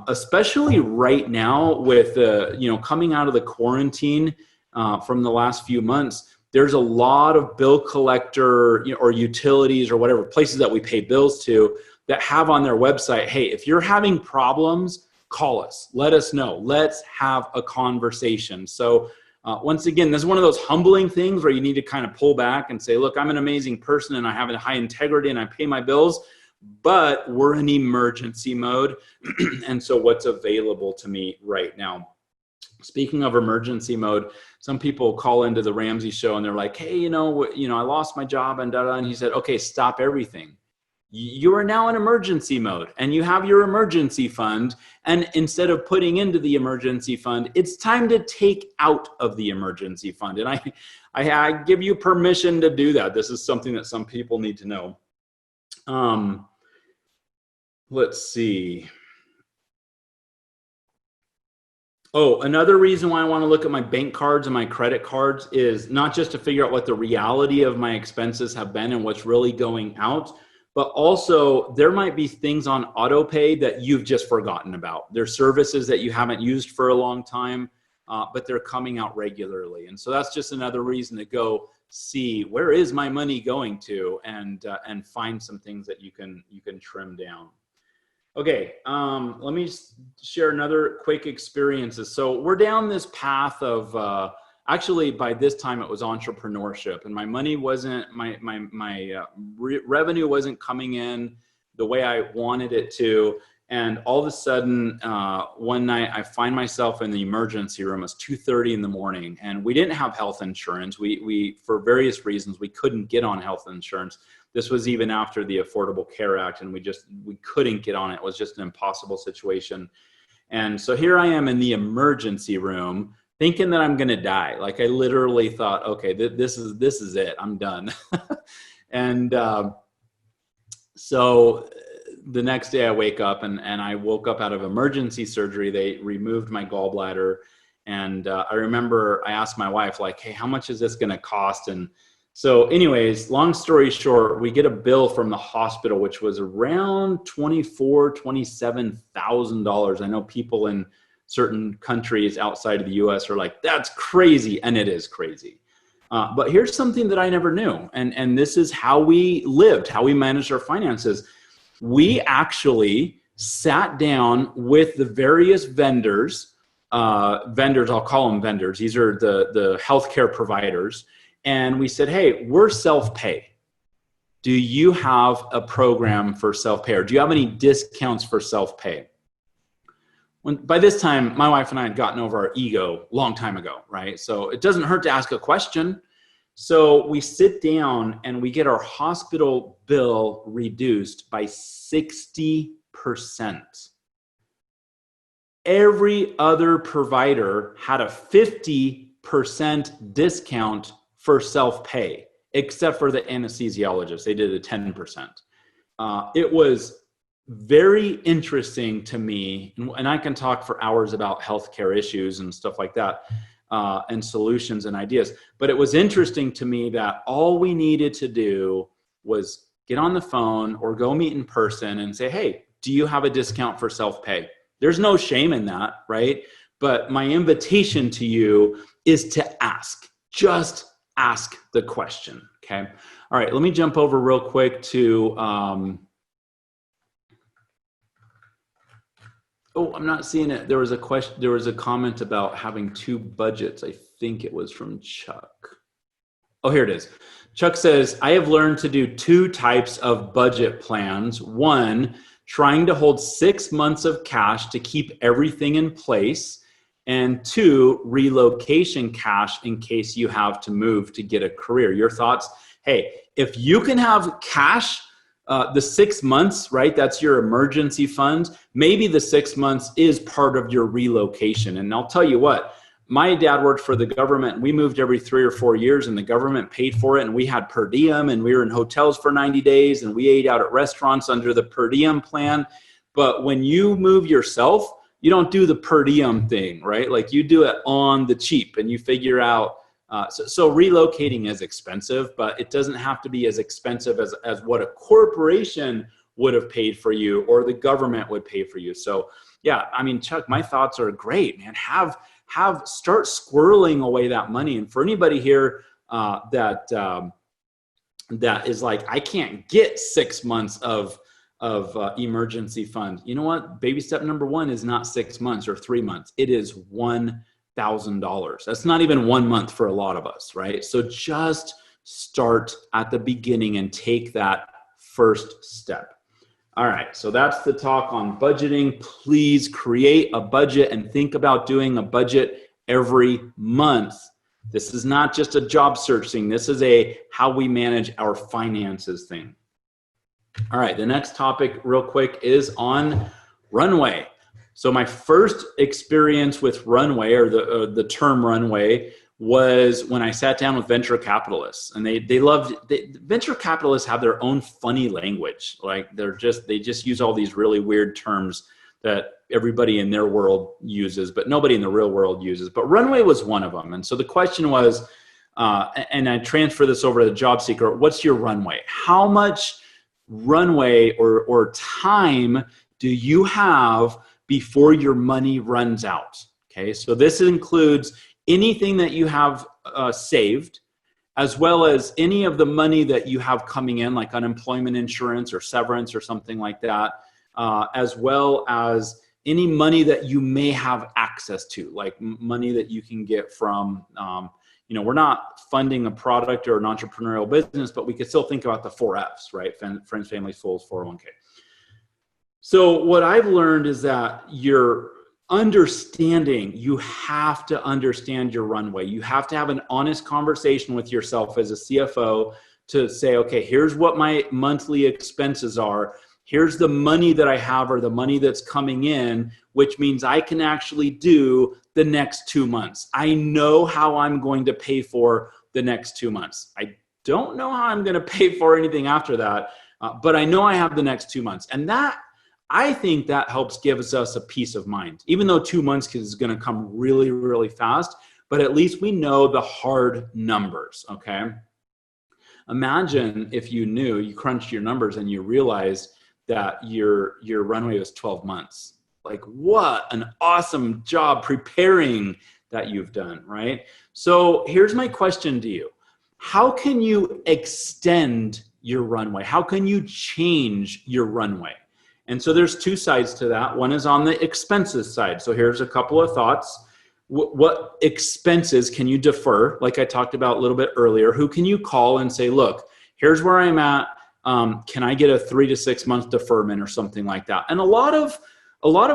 Especially right now with coming out of the quarantine from the last few months, there's a lot of bill collector or utilities or whatever places that we pay bills to that have on their website, hey, if you're having problems, call us. Let us know. Let's have a conversation. So once again, this is one of those humbling things where you need to kind of pull back and say, look, I'm an amazing person and I have a high integrity and I pay my bills, but we're in emergency mode. And so what's available to me right now? Speaking of emergency mode, some people call into the Ramsey show and they're like, hey, I lost my job and da-da. And he said, okay, stop everything. You are now in emergency mode and you have your emergency fund. And instead of putting into the emergency fund, it's time to take out of the emergency fund. And I give you permission to do that. This is something that some people need to know. Let's see. Oh, another reason why I want to look at my bank cards and my credit cards is not just to figure out what the reality of my expenses have been and what's really going out, but also there might be things on auto pay that you've just forgotten about. There's services that you haven't used for a long time, but they're coming out regularly. And so that's just another reason to go see where is my money going to, and find some things that you can trim down. Okay, let me share another quick experiences. So we're down this path of, actually by this time it was entrepreneurship, and my money wasn't, my revenue wasn't coming in the way I wanted it to. And all of a sudden, one night I find myself in the emergency room. It's 2:30 in the morning, and we didn't have health insurance. We for various reasons, we couldn't get on health insurance. This was even after the Affordable Care Act, and we couldn't get on it. It was just an impossible situation. And so here I am in the emergency room thinking that I'm going to die. Like I literally thought, okay, this is it. I'm done. And so the next day I wake up and I woke up out of emergency surgery. They removed my gallbladder And I remember I asked my wife, like, hey, how much is this going to cost? And so anyways, long story short, we get a bill from the hospital, which was around $27,000. I know people in certain countries outside of the US are like, that's crazy. And it is crazy. But here's something that I never knew. And this is how we lived, how we managed our finances. We actually sat down with the various vendors, I'll call them vendors. These are the healthcare providers. And we said, hey, we're self-pay. Do you have a program for self-pay, or do you have any discounts for self-pay? By this time, my wife and I had gotten over our ego a long time ago, right? So it doesn't hurt to ask a question. So we sit down and we get our hospital bill reduced by 60%. Every other provider had a 50% discount for self-pay, except for the anesthesiologist. They did a 10%. It was very interesting to me, and I can talk for hours about healthcare issues and stuff like that, and solutions and ideas. But it was interesting to me that all we needed to do was get on the phone or go meet in person and say, hey, do you have a discount for self-pay? There's no shame in that, right? But my invitation to you is to ask. Just ask the question, okay? All right, let me jump over real quick to, oh, I'm not seeing it. There was a question, there was a comment about having two budgets. I think it was from Chuck. Oh, here it is. Chuck says, I have learned to do two types of budget plans. One, trying to hold 6 months of cash to keep everything in place. And two, relocation cash in case you have to move to get a career. Your thoughts? Hey, if you can have cash, the 6 months, right? That's your emergency fund. Maybe the 6 months is part of your relocation. And I'll tell you what, my dad worked for the government. We moved every 3 or 4 years and the government paid for it. And we had per diem and we were in hotels for 90 days and we ate out at restaurants under the per diem plan. But when you move yourself, you don't do the per diem thing, right? Like you do it on the cheap and you figure out. So relocating is expensive, but it doesn't have to be as expensive as what a corporation would have paid for you or the government would pay for you. So yeah, I mean, Chuck, my thoughts are great, man. Start squirreling away that money. And for anybody here that is like, I can't get 6 months of emergency fund. You know what? Baby step number one is not 6 months or 3 months. It is $1,000. That's not even 1 month for a lot of us, right? So just start at the beginning and take that first step. All right, so that's the talk on budgeting. Please create a budget and think about doing a budget every month. This is not just a job search thing. This is a how we manage our finances thing. All right, the next topic real quick is on Runway. So my first experience with Runway, or the term Runway, was when I sat down with venture capitalists, and venture capitalists have their own funny language. Like they just use all these really weird terms that everybody in their world uses, but nobody in the real world uses. But Runway was one of them. And so the question was, and I transfer this over to the job seeker, what's your runway? How much runway or time do you have before your money runs out? Okay, so this includes anything that you have saved, as well as any of the money that you have coming in, like unemployment insurance or severance or something like that, as well as any money that you may have access to, like money that you can get from, we're not funding a product or an entrepreneurial business, but we could still think about the 4 Fs, right? Friends, family, fools, 401k. So what I've learned is that you have to understand your runway. You have to have an honest conversation with yourself as a CFO to say, okay, here's what my monthly expenses are. Here's the money that I have or the money that's coming in, which means I can actually do the next 2 months. I know how I'm going to pay for the next 2 months. I don't know how I'm going to pay for anything after that, but I know I have the next 2 months. And that, I think that helps give us a peace of mind, even though 2 months is going to come really, really fast, but at least we know the hard numbers, okay? Imagine if you crunched your numbers and you realized that your runway was 12 months. Like, what an awesome job preparing that you've done, right? So here's my question to you. How can you extend your runway? How can you change your runway? And so there's two sides to that. One is on the expenses side. So here's a couple of thoughts. What expenses can you defer? Like I talked about a little bit earlier, who can you call and say, look, here's where I'm at. Can I get a 3 to 6 month deferment or something like that? And a lot of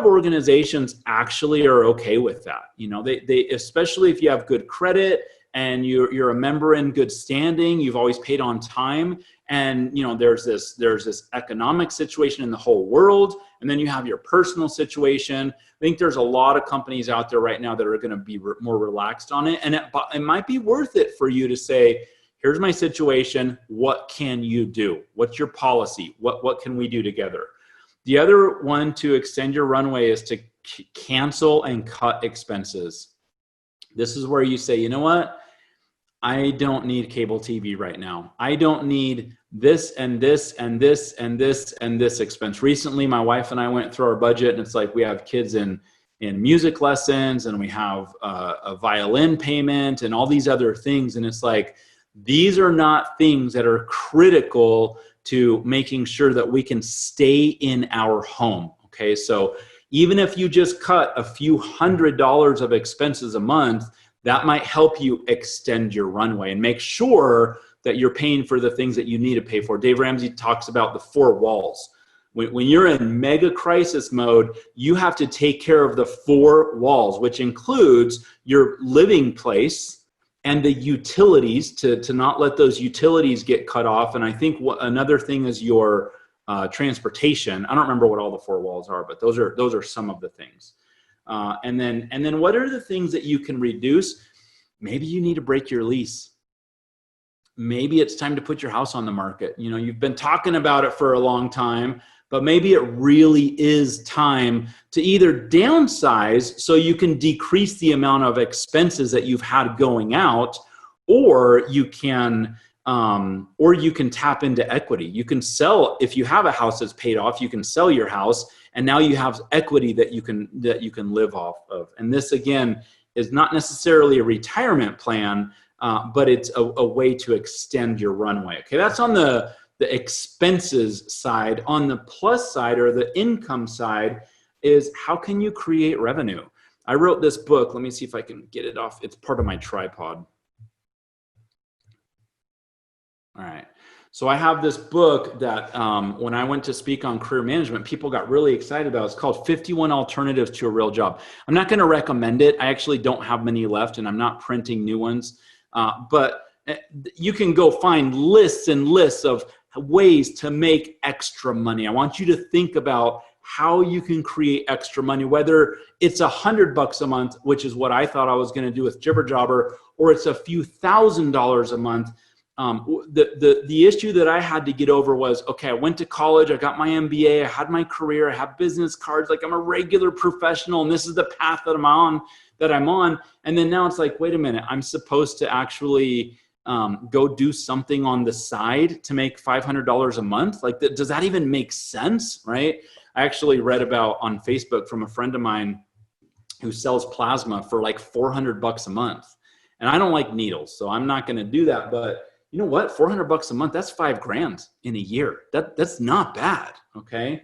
organizations actually are okay with that. You know, they especially if you have good credit and you're a member in good standing, you've always paid on time. And, you know, there's this economic situation in the whole world. And then you have your personal situation. I think there's a lot of companies out there right now that are going to be more relaxed on it. And it might be worth it for you to say, here's my situation. What can you do? What's your policy? What can we do together? The other one to extend your runway is to cancel and cut expenses. This is where you say, you know what? I don't need cable TV right now. I don't need this and this and this and this and this expense. Recently, my wife and I went through our budget, and it's like we have kids in music lessons, and we have a violin payment and all these other things. And it's like, these are not things that are critical to making sure that we can stay in our home. Okay, so even if you just cut a few $100s of expenses a month, that might help you extend your runway and make sure that you're paying for the things that you need to pay for. Dave Ramsey talks about the 4 walls. When you're in mega crisis mode, you have to take care of the 4 walls, which includes your living place and the utilities, to not let those utilities get cut off. And I think another thing is your transportation. I don't remember what all the 4 walls are, but those are some of the things. And then what are the things that you can reduce? Maybe you need to break your lease. Maybe it's time to put your house on the market. You know, you've been talking about it for a long time, but maybe it really is time to either downsize so you can decrease the amount of expenses that you've had going out, or you can tap into equity. You can sell, if you have a house that's paid off, you can sell your house, and now you have equity that you can live off of. And this, again, is not necessarily a retirement plan, but it's a way to extend your runway. Okay, that's on the expenses side. On the plus side, or the income side, is how can you create revenue? I wrote this book. Let me see if I can get it off. It's part of my tripod. All right. So I have this book that when I went to speak on career management, people got really excited about. It's called 51 Alternatives to a Real Job. I'm not going to recommend it. I actually don't have many left, and I'm not printing new ones. But you can go find lists and lists of ways to make extra money. I want you to think about how you can create extra money, whether it's $100 a month, which is what I thought I was going to do with Jibber Jobber, or it's a few $1,000s a month. The issue that I had to get over was, okay, I went to college, I got my MBA, I had my career, I have business cards, like I'm a regular professional, and this is the path that I'm on. And then now it's like, wait a minute, I'm supposed to actually go do something on the side to make $500 a month? Like, does that even make sense, right? I actually read about on Facebook from a friend of mine who sells plasma for like $400 a month. And I don't like needles, so I'm not going to do that. But you know what? $400 a month, that's $5,000 in a year. That's not bad. Okay.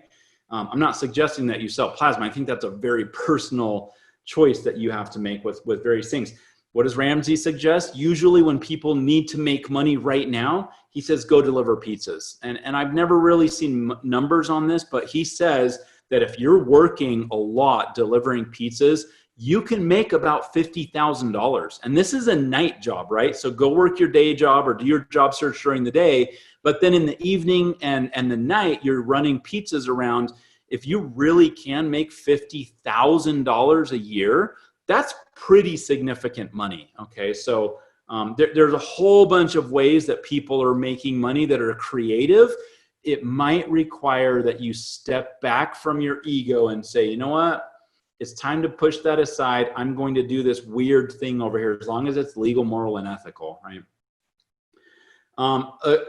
I'm not suggesting that you sell plasma. I think that's a very personal choice that you have to make with various things. What does Ramsey suggest? Usually when people need to make money right now, he says, go deliver pizzas. And I've never really seen numbers on this, but he says that if you're working a lot delivering pizzas, you can make about $50,000. And this is a night job, right? So go work your day job or do your job search during the day. But then in the evening and the night, you're running pizzas around. If you really can make $50,000 a year, that's pretty significant money. Okay, so there's a whole bunch of ways that people are making money that are creative. it might require that you step back from your ego and say, you know what? It's time to push that aside. I'm going to do this weird thing over here as long as it's legal, moral, and ethical, right?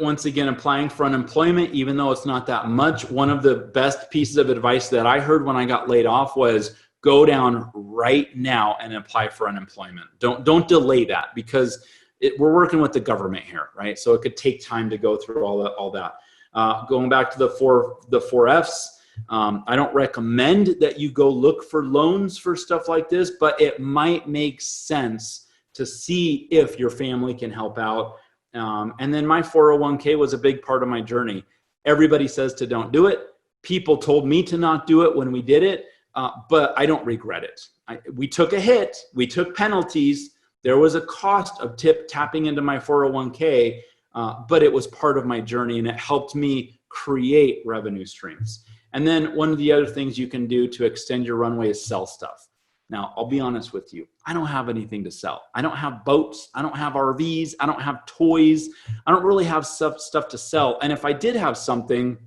Once again, applying for unemployment, even though it's not that much, one of the best pieces of advice that I heard when I got laid off was go down right now and apply for unemployment. Don't delay that, because we're working with the government here, right? So it could take time to go through all that. Going back to the four F's, I don't recommend that you go look for loans for stuff like this, but it might make sense to see if your family can help out. And then my 401k was a big part of my journey. Everybody says to don't do it. People told me to not do it when we did it, but I don't regret it. We took a hit. We took penalties. There was a cost of tapping into my 401k, but it was part of my journey, and it helped me create revenue streams. And then one of the other things you can do to extend your runway is sell stuff. Now, I'll be honest with you. I don't have anything to sell. I don't have boats. I don't have RVs. I don't have toys. I don't really have stuff to sell. And if I did have something,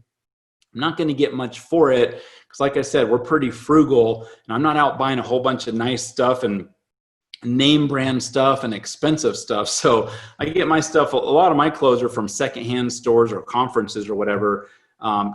I'm not going to get much for it, because like I said, we're pretty frugal, and I'm not out buying a whole bunch of nice stuff and name brand stuff and expensive stuff. So I get my stuff. A lot of my clothes are from secondhand stores or conferences or whatever.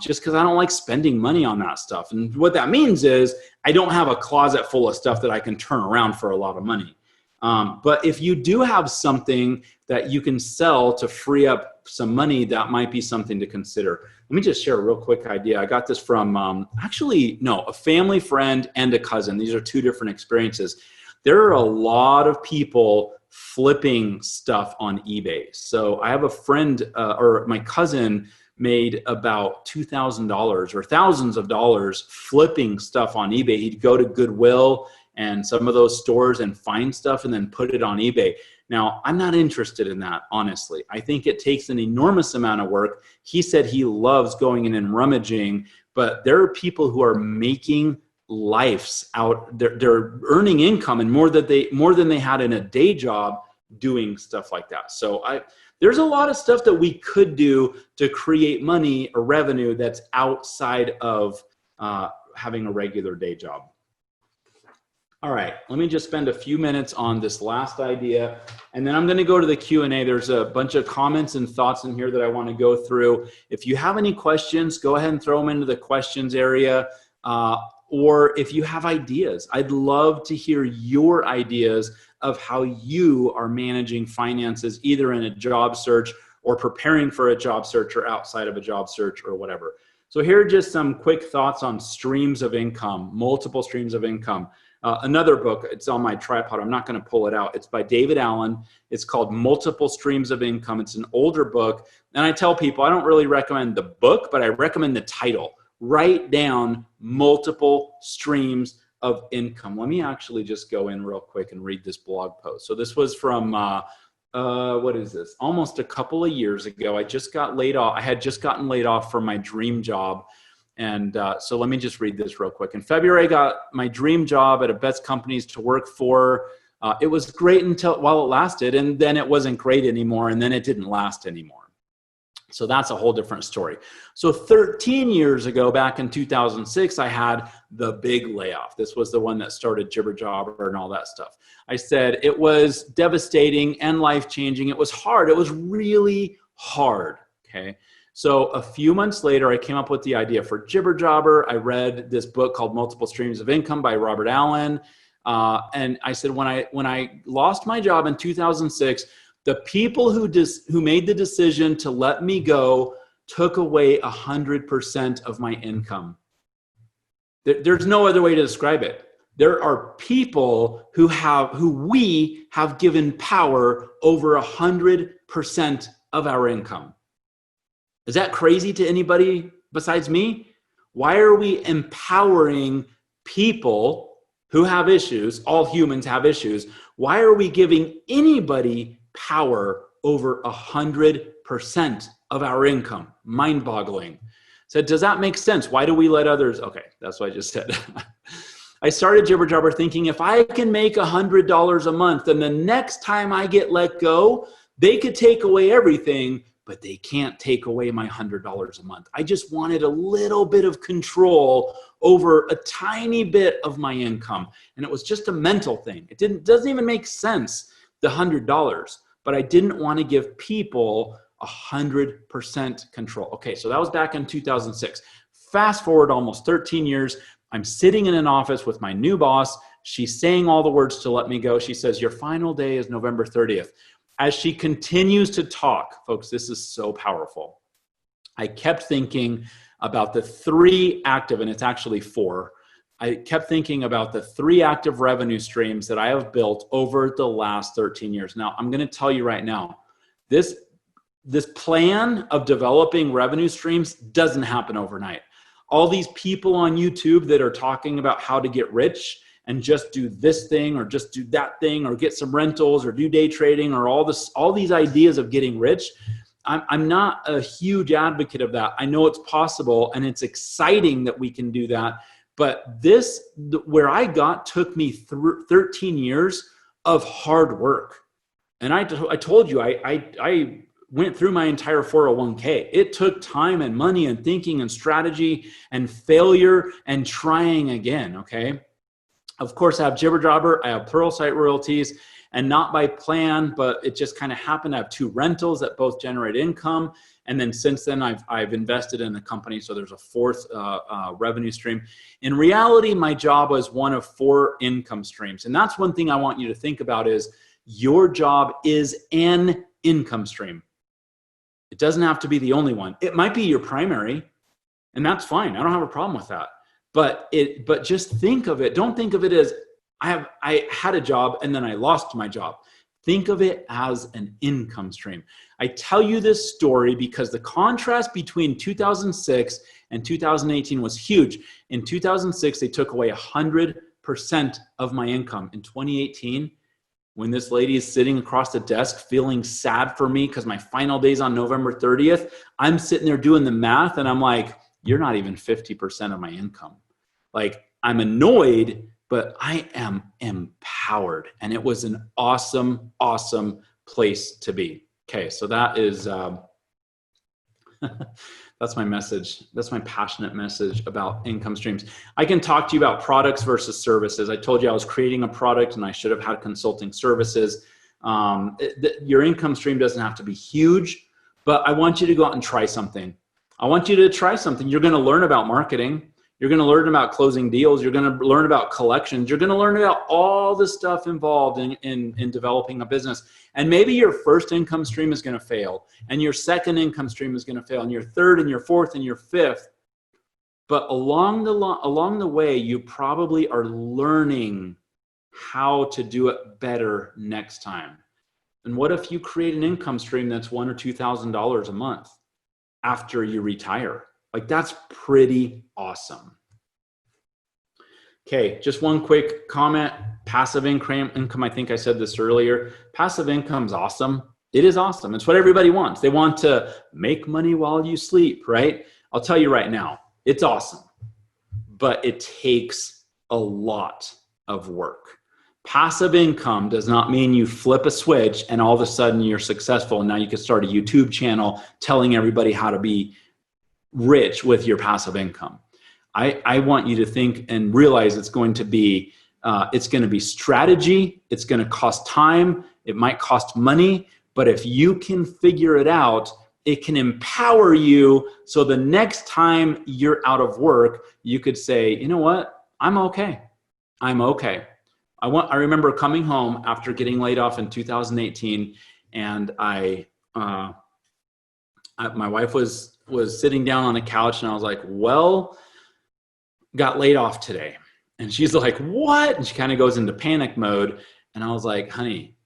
Just because I don't like spending money on that stuff. And what that means is I don't have a closet full of stuff that I can turn around for a lot of money. But if you do have something that you can sell to free up some money, that might be something to consider. Let me just share a real quick idea. I got this from a family friend and a cousin. These are two different experiences. There are a lot of people flipping stuff on eBay. So I have a friend or my cousin made about $2,000 or thousands of dollars flipping stuff on eBay. He'd go to Goodwill and some of those stores and find stuff and then put it on eBay. Now, I'm not interested in that, honestly. I think it takes an enormous amount of work. He said he loves going in and rummaging, but there are people who are making lives out. They're earning income and more than they had in a day job doing stuff like that. So there's a lot of stuff that we could do to create money or revenue that's outside of having a regular day job. All right, let me just spend a few minutes on this last idea, and then I'm going to go to the Q&A. There's a bunch of comments and thoughts in here that I want to go through. If you have any questions, go ahead and throw them into the questions area. Or if you have ideas, I'd love to hear your ideas of how you are managing finances, either in a job search or preparing for a job search or outside of a job search or whatever. So here are just some quick thoughts on streams of income, multiple streams of income. Another book, it's on my tripod. I'm not going to pull it out. It's by David Allen. It's called Multiple Streams of Income. It's an older book. And I tell people, I don't really recommend the book, but I recommend the title. Write down multiple streams of income. Let me actually just go in real quick and read this blog post. So this was from, what is this? Almost a couple of years ago. I just got laid off. I had just gotten laid off from my dream job. And so let me just read this real quick. In February, I got my dream job at a best companies to work for. It was great while it lasted, and then it wasn't great anymore, and then it didn't last anymore. So that's a whole different story. So 13 years ago, back in 2006, I had the big layoff. This was the one that started Jibber Jobber and all that stuff. I said it was devastating and life-changing. It was hard. It was really hard, okay? So a few months later, I came up with the idea for Jibber Jobber. I read this book called Multiple Streams of Income by Robert Allen. And I said, when I lost my job in 2006, the people who made the decision to let me go took away 100% of my income. There's no other way to describe it. There are people who we have given power over 100% of our income. Is that crazy to anybody besides me? Why are we empowering people who have issues? All humans have issues. Why are we giving anybody power over 100% of our income? Mind-boggling. So does that make sense? Why do we let others? Okay, that's what I just said. I started Jibber Jobber thinking if I can make $100 a month, then the next time I get let go, they could take away everything, but they can't take away my $100 a month. I just wanted a little bit of control over a tiny bit of my income. And it was just a mental thing. It doesn't even make sense, the $100, but I didn't want to give people 100% control. Okay, so that was back in 2006. Fast forward almost 13 years. I'm sitting in an office with my new boss. She's saying all the words to let me go. She says, your final day is November 30th. As she continues to talk, folks, this is so powerful. I kept thinking about the 3 active, and it's actually 4. I kept thinking about the 3 active revenue streams that I have built over the last 13 years. Now, I'm going to tell you right now, this plan of developing revenue streams doesn't happen overnight. All these people on YouTube that are talking about how to get rich and just do this thing or just do that thing or get some rentals or do day trading or all these ideas of getting rich, I'm not a huge advocate of that. I know it's possible and it's exciting that we can do that. But where I got took me 13 years of hard work. And I told you, I went through my entire 401k. It took time and money and thinking and strategy and failure and trying again, okay? Of course, I have Jibber Jobber, I have Pluralsight royalties, and not by plan, but it just kind of happened. I have 2 rentals that both generate income. And then since then, I've invested in a company, so there's a 4th revenue stream. In reality, my job was one of 4 income streams. And that's one thing I want you to think about is your job is an income stream. It doesn't have to be the only one. It might be your primary, and that's fine. I don't have a problem with that. But just think of it. Don't think of it as I had a job and then I lost my job. Think of it as an income stream. I tell you this story because the contrast between 2006 and 2018 was huge. In 2006, they took away 100% of my income. In 2018, when this lady is sitting across the desk feeling sad for me because my final day's on November 30th, I'm sitting there doing the math and I'm like, you're not even 50% of my income. Like, I'm annoyed, but I am empowered. And it was an awesome, awesome place to be. Okay, so that is, that's my message. That's my passionate message about income streams. I can talk to you about products versus services. I told you I was creating a product and I should have had consulting services. Your income stream doesn't have to be huge, but I want you to go out and try something. I want you to try something. You're going to learn about marketing. You're going to learn about closing deals. You're going to learn about collections. You're going to learn about all the stuff involved in developing a business. And maybe your first income stream is going to fail, and your second income stream is going to fail, and your third and your fourth and your fifth. But along the way, you probably are learning how to do it better next time. And what if you create an income stream that's $1,000 or $2,000 a month after you retire? Like, that's pretty awesome. Okay, just one quick comment. Passive income, I think I said this earlier. Passive income is awesome. It is awesome. It's what everybody wants. They want to make money while you sleep, right? I'll tell you right now, it's awesome, but it takes a lot of work. Passive income does not mean you flip a switch and all of a sudden you're successful and now you can start a YouTube channel telling everybody how to be rich with your passive income. I want you to think and realize it's going to be strategy. It's going to cost time. It might cost money, but if you can figure it out, it can empower you. So the next time you're out of work, you could say, you know what? I'm okay. I'm okay. I remember coming home after getting laid off in 2018, and my wife was sitting down on a couch, and I was like, well, got laid off today. And she's like, what? And she kind of goes into panic mode. And I was like, honey,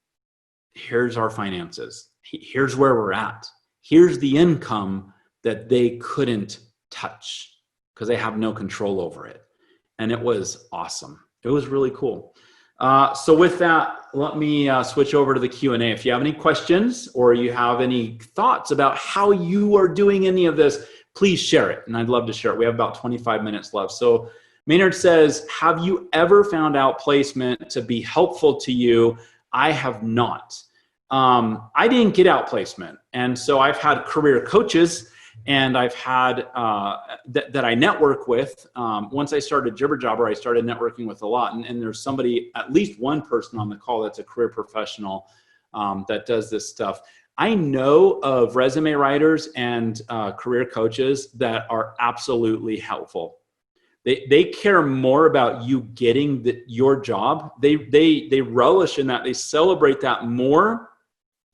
here's our finances. Here's where we're at. Here's the income that they couldn't touch because they have no control over it. And it was awesome. It was really cool. So with that, let me switch over to the Q&A. If you have any questions or you have any thoughts about how you are doing any of this, please share it. And I'd love to share it. We have about 25 minutes left. So Maynard says, have you ever found out placement to be helpful to you? I have not. I didn't get outplacement. And so I've had career coaches and I've had that I network with. Once I started Jibber Jobber, I started networking with a lot. And there's somebody, at least one person on the call that's a career professional that does this stuff. I know of resume writers and career coaches that are absolutely helpful. They care more about you getting your job. They relish in that. They celebrate that more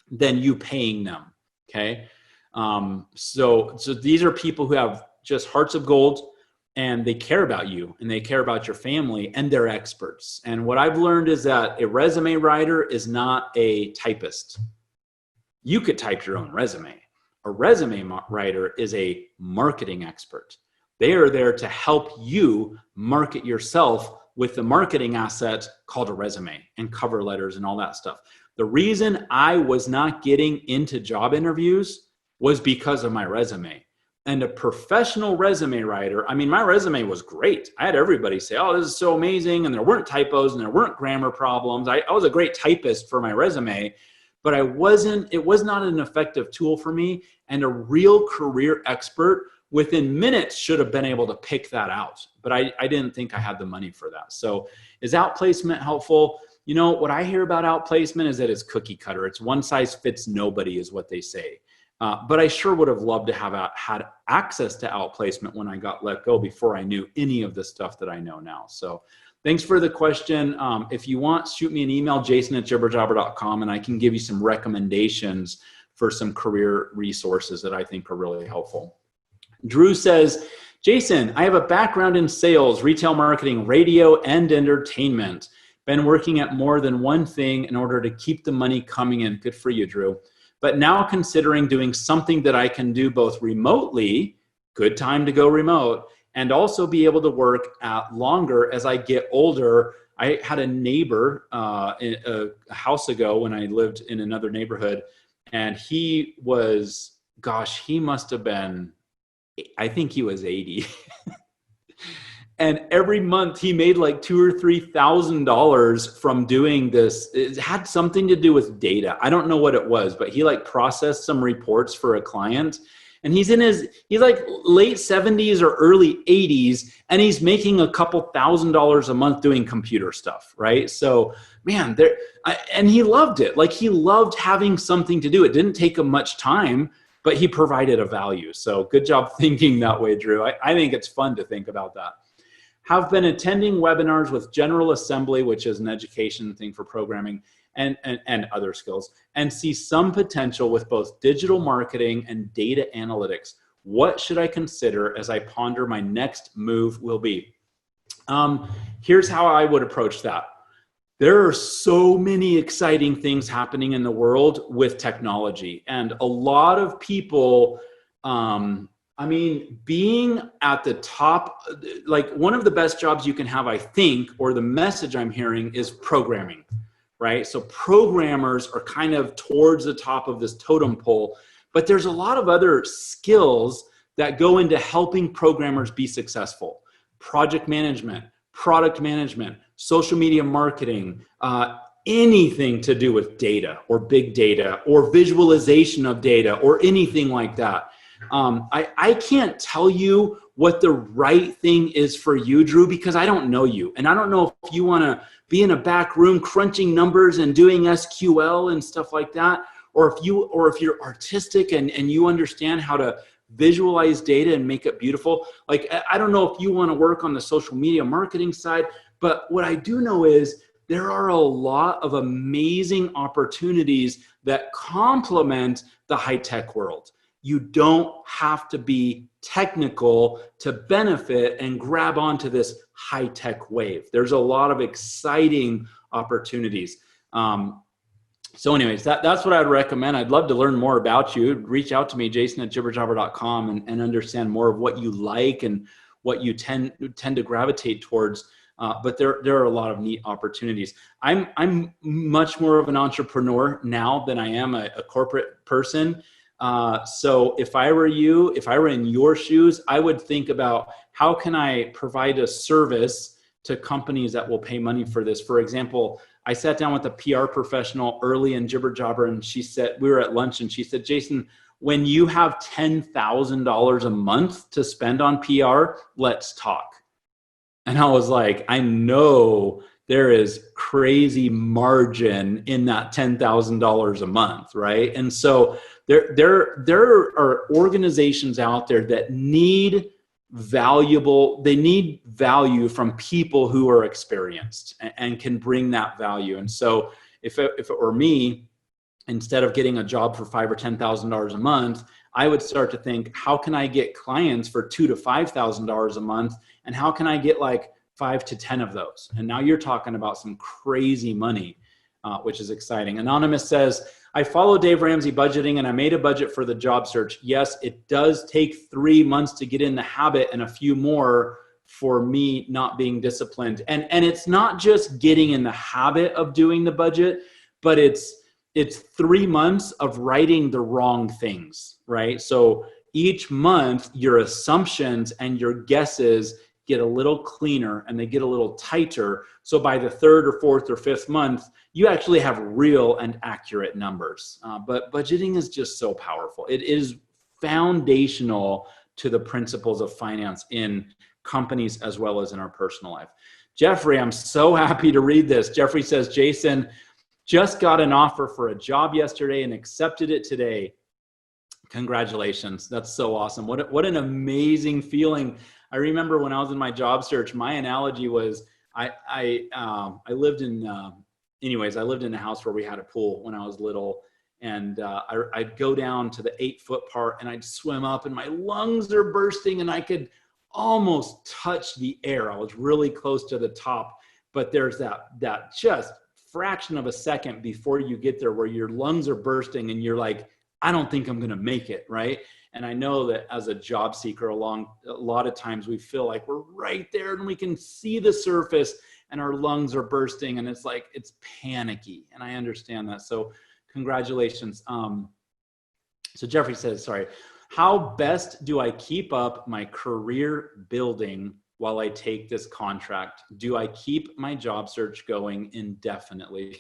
than you paying them. Okay. So these are people who have just hearts of gold and they care about you and they care about your family and they're experts. And what I've learned is that a resume writer is not a typist. You could type your own resume. A resume writer is a marketing expert. They are there to help you market yourself with the marketing asset called a resume and cover letters and all that stuff. The reason I was not getting into job interviews was because of my resume. And a professional resume writer, I mean, my resume was great. I had everybody say, oh, this is so amazing. And there weren't typos and there weren't grammar problems. I was a great typist for my resume, but it was not an effective tool for me. And a real career expert within minutes should have been able to pick that out. But I didn't think I had the money for that. So is outplacement helpful? You know, what I hear about outplacement is that it's cookie cutter. It's one size fits nobody is what they say. But I sure would have loved to have had access to outplacement when I got let go before I knew any of the stuff that I know now. So thanks for the question. If you want, shoot me an email, jason@jibberjobber.com, and I can give you some recommendations for some career resources that I think are really helpful. Drew says, Jason, I have a background in sales, retail marketing, radio, and entertainment. Been working at more than one thing in order to keep the money coming in. Good for you, Drew. But now considering doing something that I can do both remotely, good time to go remote, and also be able to work at longer as I get older. I had a neighbor a house ago when I lived in another neighborhood, and he was, gosh, he must have been, I think he was 80. And every month he made like $2,000 or $3,000 from doing this. It had something to do with data. I don't know what it was, but he like processed some reports for a client. And he's like late 70s or early 80s, and he's making a couple $1,000s a month doing computer stuff, right? So, man, and he loved it. Like he loved having something to do. It didn't take him much time, but he provided a value. So good job thinking that way, Drew. I think it's fun to think about that. Have been attending webinars with General Assembly, which is an education thing for programming and other skills, and see some potential with both digital marketing and data analytics. What should I consider as I ponder my next move will be? Here's how I would approach that. There are so many exciting things happening in the world with technology, and a lot of people, being at the top, like one of the best jobs you can have, I think, or the message I'm hearing is programming, right? So programmers are kind of towards the top of this totem pole, but there's a lot of other skills that go into helping programmers be successful. Project management, product management, social media marketing, anything to do with data or big data or visualization of data or anything like that. I can't tell you what the right thing is for you, Drew, because I don't know you. And I don't know if you want to be in a back room crunching numbers and doing SQL and stuff like that, or if you're artistic and you understand how to visualize data and make it beautiful. Like, I don't know if you want to work on the social media marketing side, but what I do know is there are a lot of amazing opportunities that complement the high-tech world. You don't have to be technical to benefit and grab onto this high-tech wave. There's a lot of exciting opportunities. So anyways, that's what I'd recommend. I'd love to learn more about you. Reach out to me, jason@jibberjobber.com, and understand more of what you like and what you tend to gravitate towards. But there are a lot of neat opportunities. I'm much more of an entrepreneur now than I am a corporate person. So if I were you, if I were in your shoes, I would think about how can I provide a service to companies that will pay money for this. For example, I sat down with a PR professional early in Jibber Jobber, and she said, we were at lunch, and she said, Jason, when you have $10,000 a month to spend on PR, let's talk. And I was like, I know there is crazy margin in that $10,000 a month, right? And so there are organizations out there that need they need value from people who are experienced and can bring that value. And so if it were me, instead of getting a job for $5,000 or $10,000 a month, I would start to think, how can I get clients for $2,000 to $5,000 a month? And how can I get like 5 to 10 of those? And now you're talking about some crazy money, which is exciting. Anonymous says, I follow Dave Ramsey budgeting and I made a budget for the job search. Yes, it does take 3 months to get in the habit and a few more for me not being disciplined. And it's not just getting in the habit of doing the budget, but it's 3 months of writing the wrong things, right? So each month your assumptions and your guesses get a little cleaner and they get a little tighter. So by the 3rd or 4th or 5th month, you actually have real and accurate numbers. But budgeting is just so powerful. It is foundational to the principles of finance in companies as well as in our personal life. Jeffrey, I'm so happy to read this. Jeffrey says, Jason, just got an offer for a job yesterday and accepted it today. Congratulations. That's so awesome. What an amazing feeling. I remember when I was in my job search, my analogy was I lived in I lived in a house where we had a pool when I was little, and I'd go down to the 8-foot part and I'd swim up and my lungs are bursting and I could almost touch the air. I was really close to the top, but there's that just fraction of a second before you get there where your lungs are bursting and you're like, I don't think I'm going to make it, right? And I know that as a job seeker, a lot of times we feel like we're right there and we can see the surface and our lungs are bursting and it's like, it's panicky. And I understand that. So congratulations. So Jeffrey says, sorry, how best do I keep up my career building while I take this contract? Do I keep my job search going indefinitely?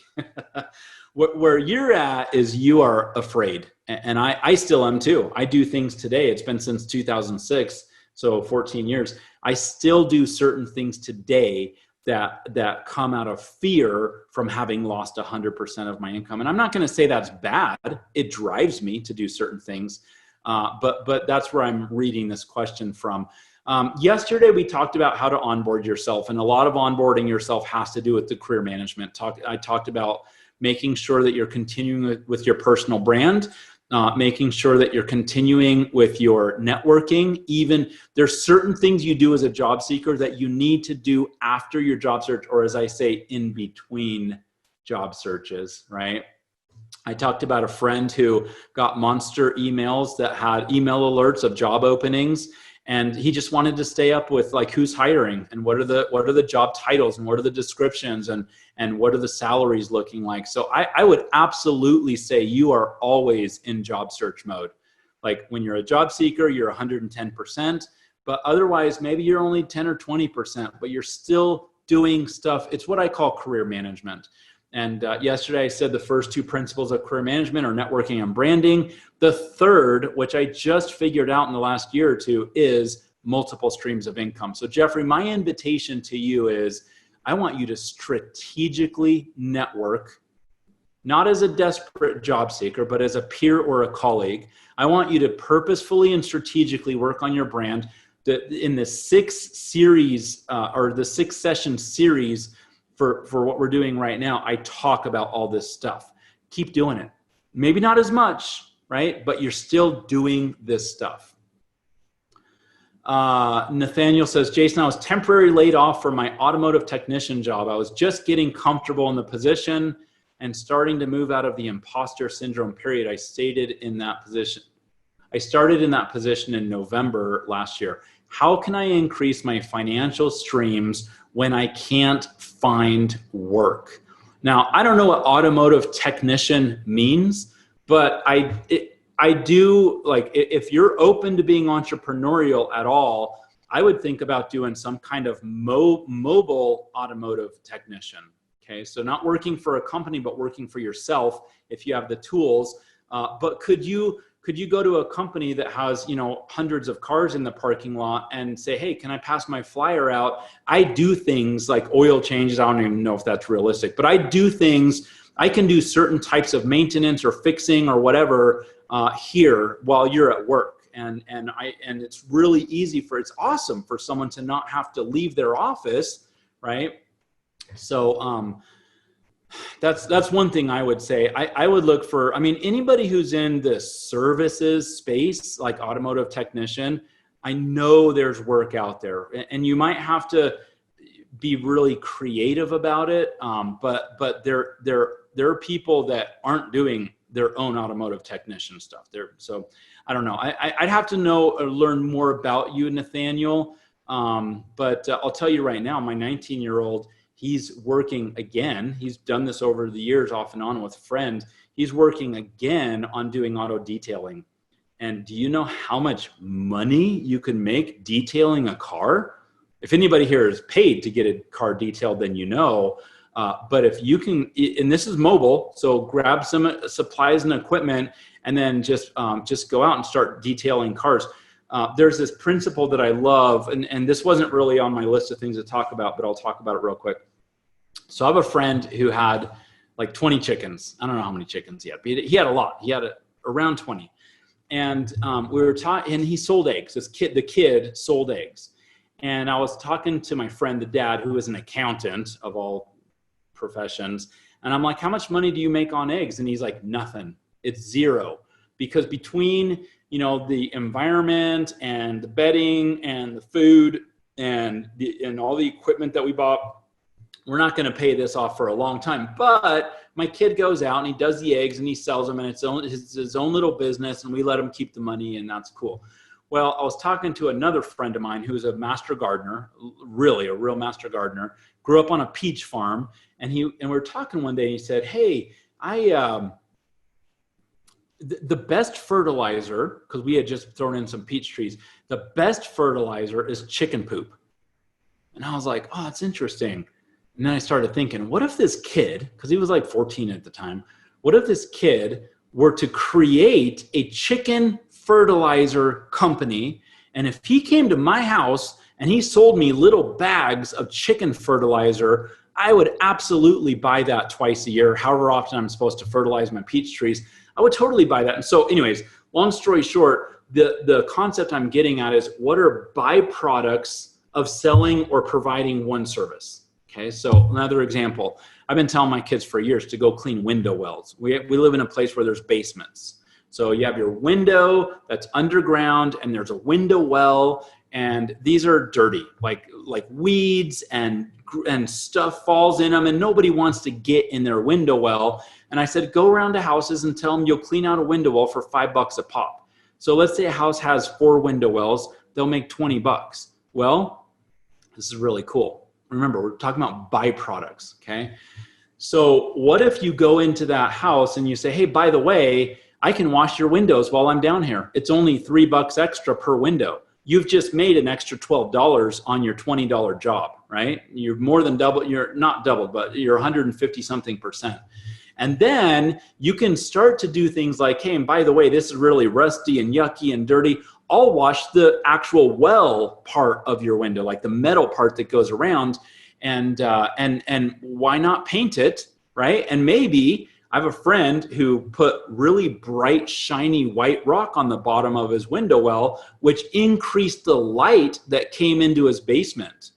Where you're at is you are afraid. And I still am too. I do things today. It's been since 2006, so 14 years. I still do certain things today that come out of fear from having lost 100% of my income. And I'm not going to say that's bad. It drives me to do certain things. But that's where I'm reading this question from. Yesterday, we talked about how to onboard yourself, and a lot of onboarding yourself has to do with the career management. I talked about making sure that you're continuing with your personal brand, making sure that you're continuing with your networking. Even there's certain things you do as a job seeker that you need to do after your job search, or as I say, in between job searches, right? I talked about a friend who got monster emails that had email alerts of job openings. And he just wanted to stay up with like who's hiring and what are the job titles and what are the descriptions and what are the salaries looking like. So I would absolutely say you are always in job search mode. Like when you're a job seeker, you're 110%, but otherwise maybe you're only 10 or 20%, but you're still doing stuff. It's what I call career management. And yesterday I said the first 2 principles of career management are networking and branding. The third, which I just figured out in the last year or 2, is multiple streams of income. So Jeffrey, my invitation to you is I want you to strategically network, not as a desperate job seeker, but as a peer or a colleague. I want you to purposefully and strategically work on your brand. In the 6 series or the 6 session series for what we're doing right now, I talk about all this stuff. Keep doing it. Maybe not as much, right? But you're still doing this stuff. Nathaniel says, Jason, I was temporarily laid off for my automotive technician job. I was just getting comfortable in the position and starting to move out of the imposter syndrome period. I started in that position in November last year. How can I increase my financial streams when I can't find work? Now, I don't know what automotive technician means, but I do, like, if you're open to being entrepreneurial at all, I would think about doing some kind of mobile automotive technician. Okay, so not working for a company, but working for yourself if you have the tools. But could you go to a company that has, hundreds of cars in the parking lot and say, hey, can I pass my flyer out? I do things like oil changes. I don't even know if that's realistic, but I do things. I can do certain types of maintenance or fixing or whatever here while you're at work. And it's really easy it's awesome for someone to not have to leave their office, right? So that's one thing I would say. I would look for, anybody who's in the services space, like automotive technician, I know there's work out there, and you might have to be really creative about it. But there are people that aren't doing their own automotive technician stuff there. So I don't know. I'd have to know or learn more about you, Nathaniel. But I'll tell you right now, my 19-year-old, he's working again. He's done this over the years off and on with a friend. He's working again on doing auto detailing. And do you know how much money you can make detailing a car? If anybody here is paid to get a car detailed, then you know. But if you can, and this is mobile, so grab some supplies and equipment and then just go out and start detailing cars. There's this principle that I love, and this wasn't really on my list of things to talk about, but I'll talk about it real quick. So I have a friend who had like 20 chickens. I don't know how many chickens he had, but he had a lot. He had around 20. And we were talking, and he sold eggs. The kid sold eggs. And I was talking to my friend, the dad, who is an accountant of all professions. And I'm like, how much money do you make on eggs? And he's like, nothing. It's zero. Because between, the environment and the bedding and the food and all the equipment that we bought, we're not going to pay this off for a long time. But my kid goes out and he does the eggs and he sells them, and it's his own little business, and we let him keep the money, and that's cool. Well, I was talking to another friend of mine who's a master gardener, really a real master gardener, grew up on a peach farm, and we were talking one day, and he said, hey, the best fertilizer, because we had just thrown in some peach trees, the best fertilizer is chicken poop. And I was like, oh, that's interesting. And then I started thinking, what if this kid, because he was like 14 at the time, what if this kid were to create a chicken fertilizer company, and if he came to my house and he sold me little bags of chicken fertilizer, I would absolutely buy that twice a year, however often I'm supposed to fertilize my peach trees. I would totally buy that. And so anyways, long story short, the concept I'm getting at is, what are byproducts of selling or providing one service? Okay, so another example, I've been telling my kids for years to go clean window wells. We live in a place where there's basements. So you have your window that's underground, and there's a window well, and these are dirty, like weeds and stuff falls in them, and nobody wants to get in their window well. And I said, go around to houses and tell them you'll clean out a window well for $5 a pop. So let's say a house has 4 window wells, they'll make $20. Well, this is really cool. Remember, we're talking about byproducts, okay? So what if you go into that house and you say, hey, by the way, I can wash your windows while I'm down here. It's only $3 extra per window. You've just made an extra $12 on your $20 job, right? You're more than double, you're not doubled, but you're 150 something percent. And then you can start to do things like, hey, and by the way, this is really rusty and yucky and dirty. I'll wash the actual well part of your window, like the metal part that goes around, and why not paint it, right? And maybe I have a friend who put really bright, shiny white rock on the bottom of his window well, which increased the light that came into his basement,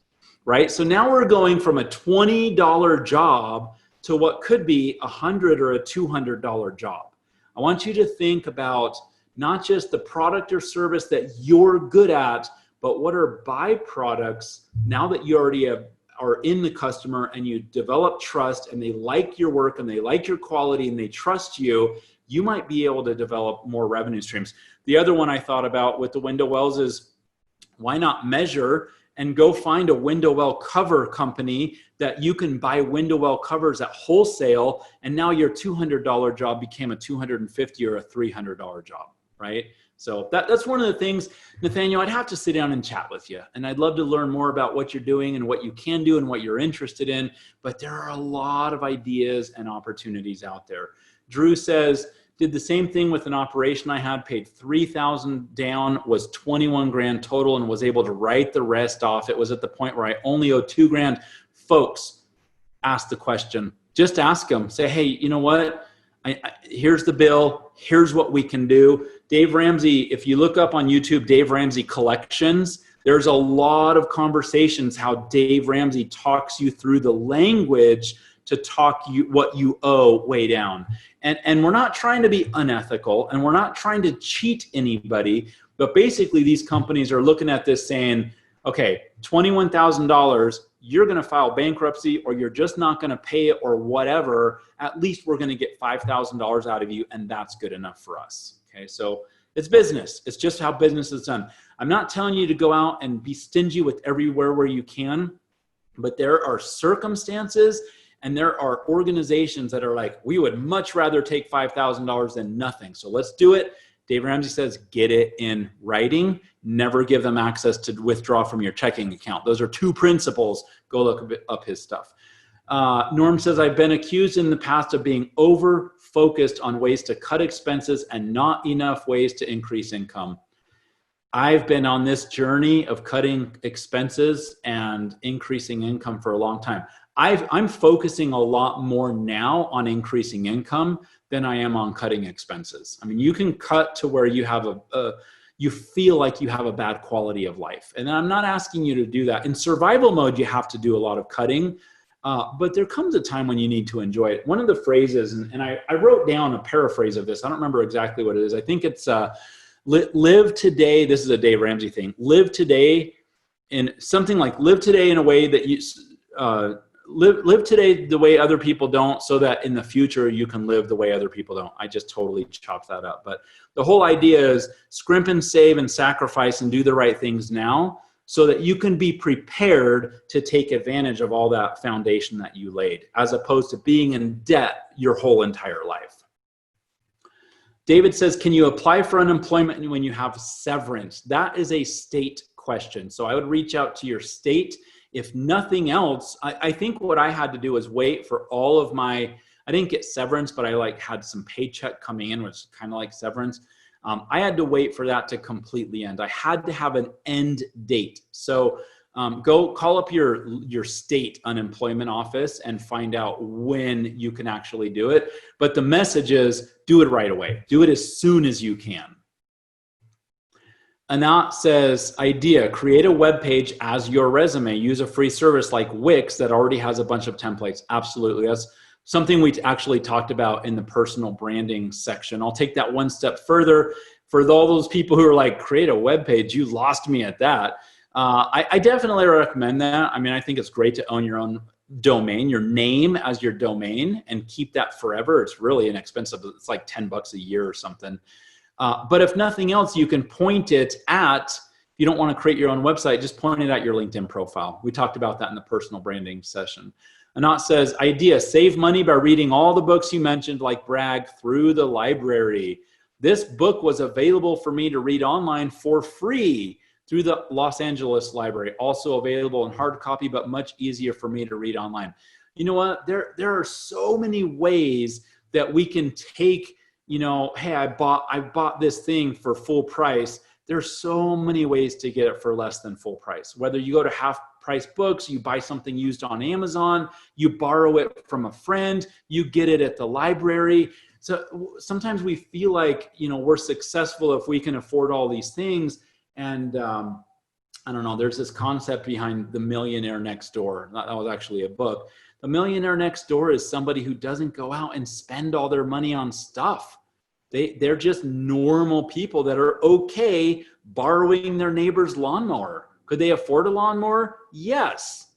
right? So now we're going from a $20 job to what could be a $100 or a $200 job. I want you to think about not just the product or service that you're good at, but what are byproducts now that you already are in the customer and you develop trust and they like your work and they like your quality and they trust you, you might be able to develop more revenue streams. The other one I thought about with the window wells is, why not measure and go find a window well cover company that you can buy window well covers at wholesale, and now your $200 job became a $250 or a $300 job, right? So that's one of the things, Nathaniel, I'd have to sit down and chat with you. And I'd love to learn more about what you're doing and what you can do and what you're interested in. But there are a lot of ideas and opportunities out there. Drew says, did the same thing with an operation I had, paid $3,000 down, was 21 grand total, and was able to write the rest off. It was at the point where I only owed 2 grand. Folks, ask the question. Just ask them. Say, hey, you know what? Here's the bill. Here's what we can do. Dave Ramsey, if you look up on YouTube, Dave Ramsey Collections, there's a lot of conversations how Dave Ramsey talks you through the language to talk you what you owe way down. And we're not trying to be unethical, and we're not trying to cheat anybody, but basically these companies are looking at this saying, okay, $21,000, you're going to file bankruptcy, or you're just not going to pay it, or whatever. At least we're going to get $5,000 out of you, and that's good enough for us. Okay, so it's business. It's just how business is done. I'm not telling you to go out and be stingy with everywhere where you can, but there are circumstances and there are organizations that are like, we would much rather take $5,000 than nothing. So let's do it. Dave Ramsey says, get it in writing. Never give them access to withdraw from your checking account. Those are 2 principles. Go look up his stuff. Norm says, I've been accused in the past of being over-focused on ways to cut expenses and not enough ways to increase income. I've been on this journey of cutting expenses and increasing income for a long time. I'm focusing a lot more now on increasing income than I am on cutting expenses. I mean, you can cut to where you have you feel like you have a bad quality of life. And I'm not asking you to do that. In survival mode, you have to do a lot of cutting, but there comes a time when you need to enjoy it. One of the phrases, and I wrote down a paraphrase of this. I don't remember exactly what it is. I think it's live today. This is a Dave Ramsey thing. Live today in something like live today in a way that you live today the way other people don't, so that in the future you can live the way other people don't. I just totally chopped that up. But the whole idea is scrimp and save and sacrifice and do the right things now so that you can be prepared to take advantage of all that foundation that you laid, as opposed to being in debt your whole entire life. David says, can you apply for unemployment when you have severance? That is a state question. So I would reach out to your state. If nothing else, I think what I had to do was wait for all of my, I didn't get severance, but I had some paycheck coming in, which is kind of like severance. I had to wait for that to completely end. I had to have an end date. So go call up your state unemployment office and find out when you can actually do it. But the message is do it right away. Do it as soon as you can. Anat says, idea, create a web page as your resume. Use a free service like Wix that already has a bunch of templates. Absolutely. That's something we actually talked about in the personal branding section. I'll take that one step further. For all those people who are like, create a web page, you lost me at that. I definitely recommend that. I mean, I think it's great to own your own domain, your name as your domain, and keep that forever. It's really inexpensive. It's like $10 a year or something. But if nothing else, you can point it at, if you don't want to create your own website, just point it at your LinkedIn profile. We talked about that in the personal branding session. Anat says, idea, save money by reading all the books you mentioned, like Bragg, through the library. This book was available for me to read online for free through the Los Angeles library. Also available in hard copy, but much easier for me to read online. You know what? There are so many ways that we can take, hey, I bought this thing for full price. There's so many ways to get it for less than full price. Whether you go to half price books, you buy something used on Amazon, you borrow it from a friend, you get it at the library. So sometimes we feel like, we're successful if we can afford all these things. And I don't know, there's this concept behind The Millionaire Next Door. That was actually a book. The millionaire next door is somebody who doesn't go out and spend all their money on stuff. They're just normal people that are okay borrowing their neighbor's lawnmower. Could they afford a lawnmower? Yes.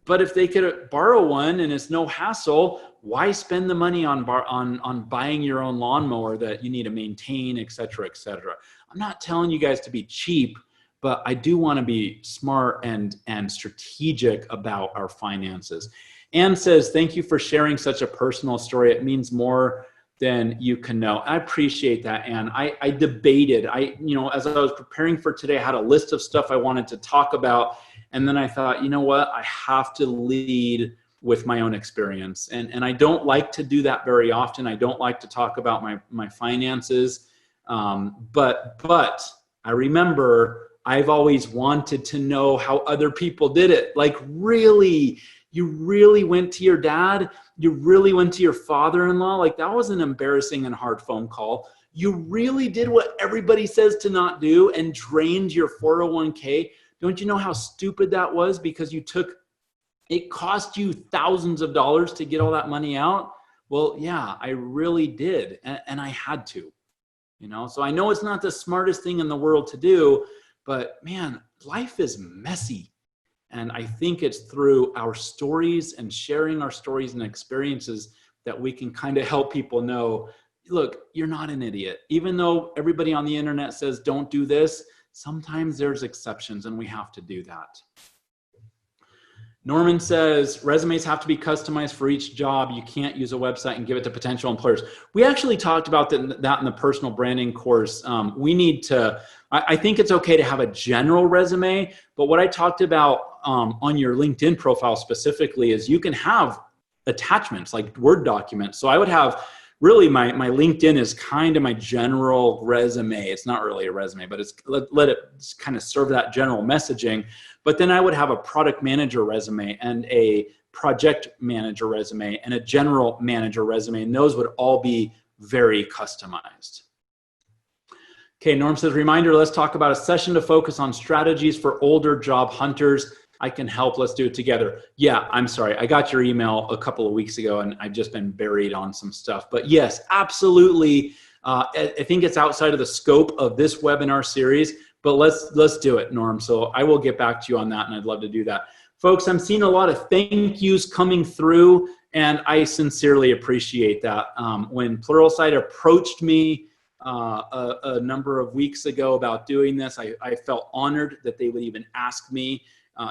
But if they could borrow one and it's no hassle, why spend the money on buying your own lawnmower that you need to maintain, et cetera, et cetera? I'm not telling you guys to be cheap, but I do want to be smart and strategic about our finances. Anne says, thank you for sharing such a personal story. It means more then you can know. I appreciate that, Anne. I debated. As I was preparing for today, I had a list of stuff I wanted to talk about. And then I thought, you know what? I have to lead with my own experience. And I don't like to do that very often. I don't like to talk about my finances. But I remember I've always wanted to know how other people did it. Like, really, you really went to your dad? You really went to your father-in-law? Like, that was an embarrassing and hard phone call. You really did what everybody says to not do and drained your 401k. Don't you know how stupid that was? Because it cost you thousands of dollars to get all that money out. Well, yeah, I really did. And I had to, so I know it's not the smartest thing in the world to do, but man, life is messy. And I think it's through our stories and sharing our stories and experiences that we can kind of help people know, look, you're not an idiot. Even though everybody on the internet says, don't do this, sometimes there's exceptions and we have to do that. Norman says, resumes have to be customized for each job. You can't use a website and give it to potential employers. We actually talked about that in the personal branding course. I think it's okay to have a general resume, but what I talked about on your LinkedIn profile specifically is you can have attachments like Word documents. So I would have really my LinkedIn is kind of my general resume. It's not really a resume, but let it kind of serve that general messaging. But then I would have a product manager resume and a project manager resume and a general manager resume. And those would all be very customized. Okay, Norm says, reminder, let's talk about a session to focus on strategies for older job hunters. I can help. Let's do it together. Yeah, I'm sorry. I got your email a couple of weeks ago and I've just been buried on some stuff. But yes, absolutely. I think it's outside of the scope of this webinar series, but let's do it, Norm. So I will get back to you on that and I'd love to do that. Folks, I'm seeing a lot of thank yous coming through and I sincerely appreciate that. When Pluralsight approached me a number of weeks ago about doing this, I felt honored that they would even ask me.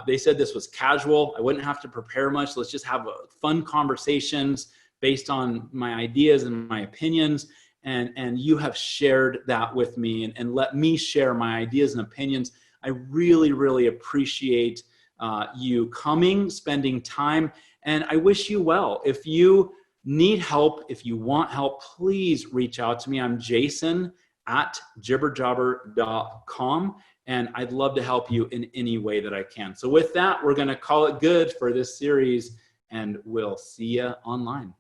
They said this was casual. I wouldn't have to prepare much. Let's just have fun conversations based on my ideas and my opinions. And you have shared that with me and let me share my ideas and opinions. I really, really appreciate you coming, spending time, and I wish you well. If you need help, if you want help, please reach out to me. I'm jason@jibberjobber.com. And I'd love to help you in any way that I can. So with that, we're going to call it good for this series and we'll see you online.